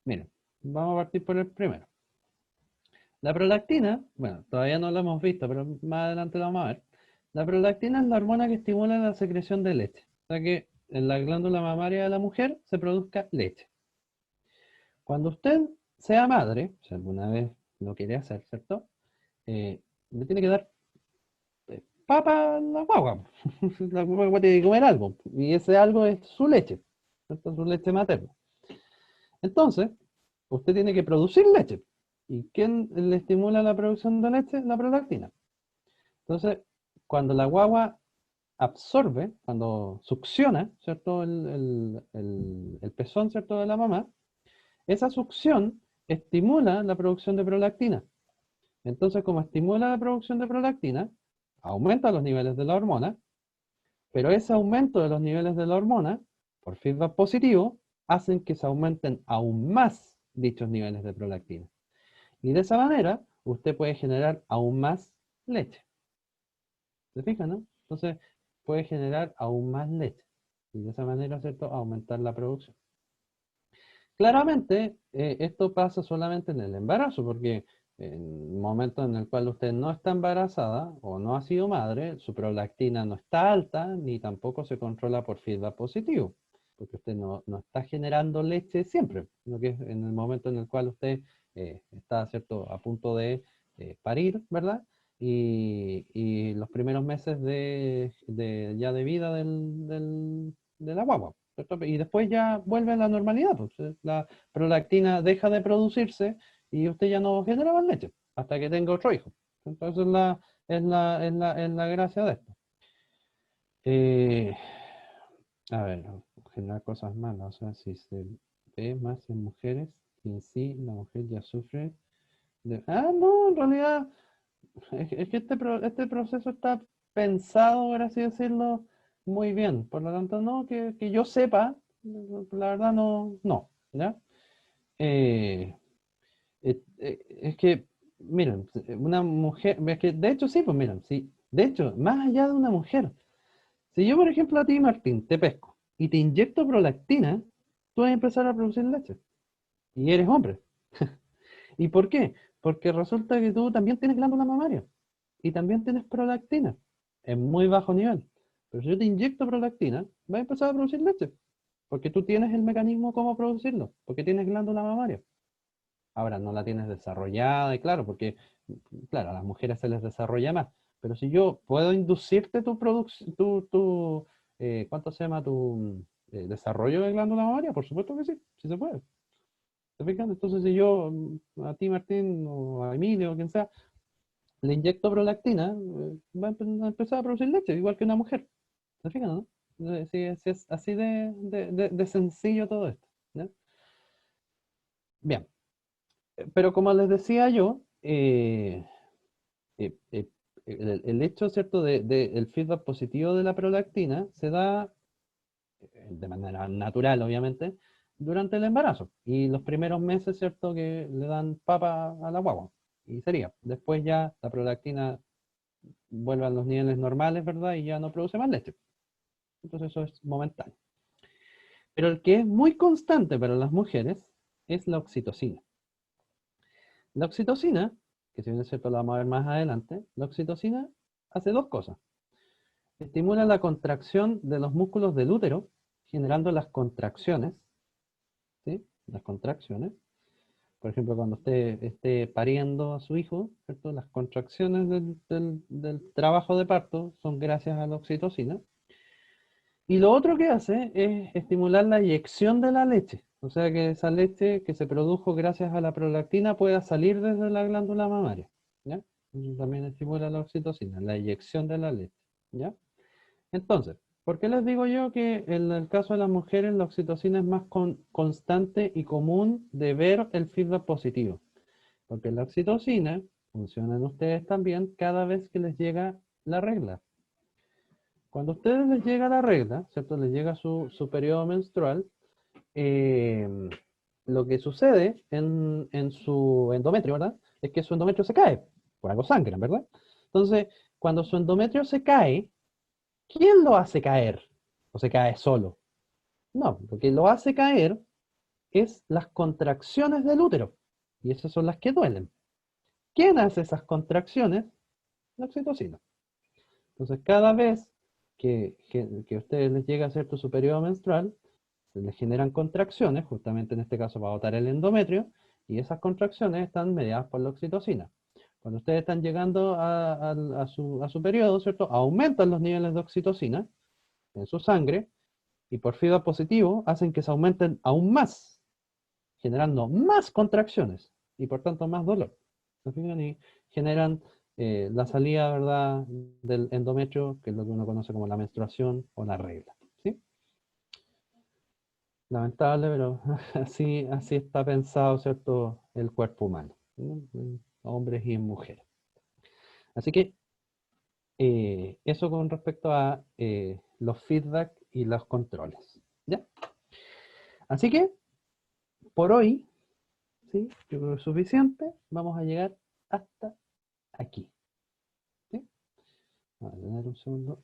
Miren, vamos a partir por el primero. La prolactina, bueno, todavía no la hemos visto, pero más adelante la vamos a ver. La prolactina es la hormona que estimula la secreción de leche, o sea que en la glándula mamaria de la mujer se produzca leche. Cuando usted sea madre, si alguna vez lo quiere hacer, ¿cierto? Le tiene que dar papa a la guagua. La guagua tiene que comer algo, y ese algo es su leche, ¿cierto? Su leche materna. Entonces, usted tiene que producir leche. ¿Y quién le estimula la producción de leche? La prolactina. Entonces, cuando la guagua absorbe, cuando succiona, ¿cierto? El pezón, ¿cierto? De la mamá, esa succión estimula la producción de prolactina. Entonces, como estimula la producción de prolactina, aumenta los niveles de la hormona, pero ese aumento de los niveles de la hormona, por feedback positivo, hacen que se aumenten aún más dichos niveles de prolactina. Y de esa manera, usted puede generar aún más leche. ¿Se fijan, no? Entonces, puede generar aún más leche. Y de esa manera, ¿cierto?, aumentar la producción. Claramente, esto pasa solamente en el embarazo, porque en el momento en el cual usted no está embarazada o no ha sido madre, su prolactina no está alta, ni tampoco se controla por feedback positivo, porque usted no está generando leche siempre, sino que es en el momento en el cual usted está, ¿cierto?, a punto de parir, ¿verdad? Y los primeros meses ya de vida de la guagua, ¿cierto? Y después ya vuelve a la normalidad, pues, la prolactina deja de producirse y usted ya no genera más leche hasta que tenga otro hijo. Entonces es la gracia de esto. Eh, a ver, generar cosas malas, o sea, si se ve más en mujeres y en sí la mujer ya sufre no, en realidad es que este proceso está pensado, por así decirlo, muy bien. Por lo tanto, no, que yo sepa, la verdad no, ¿ya? Eh, es que, miren, una mujer, es que de hecho sí, pues miren, sí, de hecho, más allá de una mujer, si yo, por ejemplo, a ti, Martín, te pesco y te inyecto prolactina, tú vas a empezar a producir leche y eres hombre. ¿Y por qué? Porque resulta que tú también tienes glándula mamaria y también tienes prolactina en muy bajo nivel. Pero si yo te inyecto prolactina, vas a empezar a producir leche, porque tú tienes el mecanismo cómo producirlo, porque tienes glándula mamaria. Ahora no la tienes desarrollada, y claro, porque claro, a las mujeres se les desarrolla más. Pero si yo puedo inducirte tu producción, ¿cuánto se llama tu desarrollo de glándula mamaria? Por supuesto que sí, sí se puede. ¿Te fijas? Entonces si yo a ti, Martín, o a Emilio, o quien sea, le inyecto prolactina, va a empezar a producir leche, igual que una mujer. ¿Te fijas, no? Sí, sí, es así de sencillo todo esto. ¿Ya? Bien, pero como les decía yo, eh, eh, el hecho, ¿cierto?, el feedback positivo de la prolactina se da de manera natural, obviamente, durante el embarazo y los primeros meses, ¿cierto?, que le dan papa a la guagua. Y sería, después ya la prolactina vuelve a los niveles normales, ¿verdad? Y ya no produce más leche. Entonces eso es momentáneo. Pero el que es muy constante para las mujeres es la oxitocina. La oxitocina, que si bien es cierto la vamos a ver más adelante, la oxitocina hace dos cosas. Estimula la contracción de los músculos del útero, generando las contracciones, ¿sí? Las contracciones. Por ejemplo, cuando usted esté pariendo a su hijo, ¿cierto? Las contracciones del trabajo de parto son gracias a la oxitocina. Y lo otro que hace es estimular la eyección de la leche. O sea que esa leche que se produjo gracias a la prolactina pueda salir desde la glándula mamaria. ¿Ya? Eso también estimula la oxitocina, la eyección de la leche. ¿Ya? Entonces, ¿por qué les digo yo que en el caso de las mujeres la oxitocina es más constante y común de ver el feedback positivo? Porque la oxitocina funciona en ustedes también cada vez que les llega la regla. Cuando a ustedes les llega la regla, ¿cierto? Les llega su periodo menstrual, eh, lo que sucede en su endometrio, ¿verdad? Es que su endometrio se cae, por algo sangran, ¿verdad? Entonces, cuando su endometrio se cae, ¿quién lo hace caer? ¿O se cae solo? No, lo que lo hace caer es las contracciones del útero. Y esas son las que duelen. ¿Quién hace esas contracciones? La oxitocina. Entonces, cada vez que a ustedes les llega a cierto su periodo menstrual, se les generan contracciones, justamente en este caso va a botar el endometrio, y esas contracciones están mediadas por la oxitocina. Cuando ustedes están llegando a su periodo, ¿cierto? Aumentan los niveles de oxitocina en su sangre, y por feedback positivo hacen que se aumenten aún más, generando más contracciones, y por tanto más dolor. ¿Se fijan? Y generan la salida, ¿verdad?, del endometrio, que es lo que uno conoce como la menstruación o la regla. ¿Sí? Lamentable, pero así está pensado, ¿cierto?, el cuerpo humano, ¿no? En hombres y en mujeres. Así que Eso con respecto a los feedback y los controles. ¿Ya? Así que, por hoy, ¿sí? Yo creo que es suficiente. Vamos a llegar hasta aquí. ¿Sí? Vamos a tener un segundo.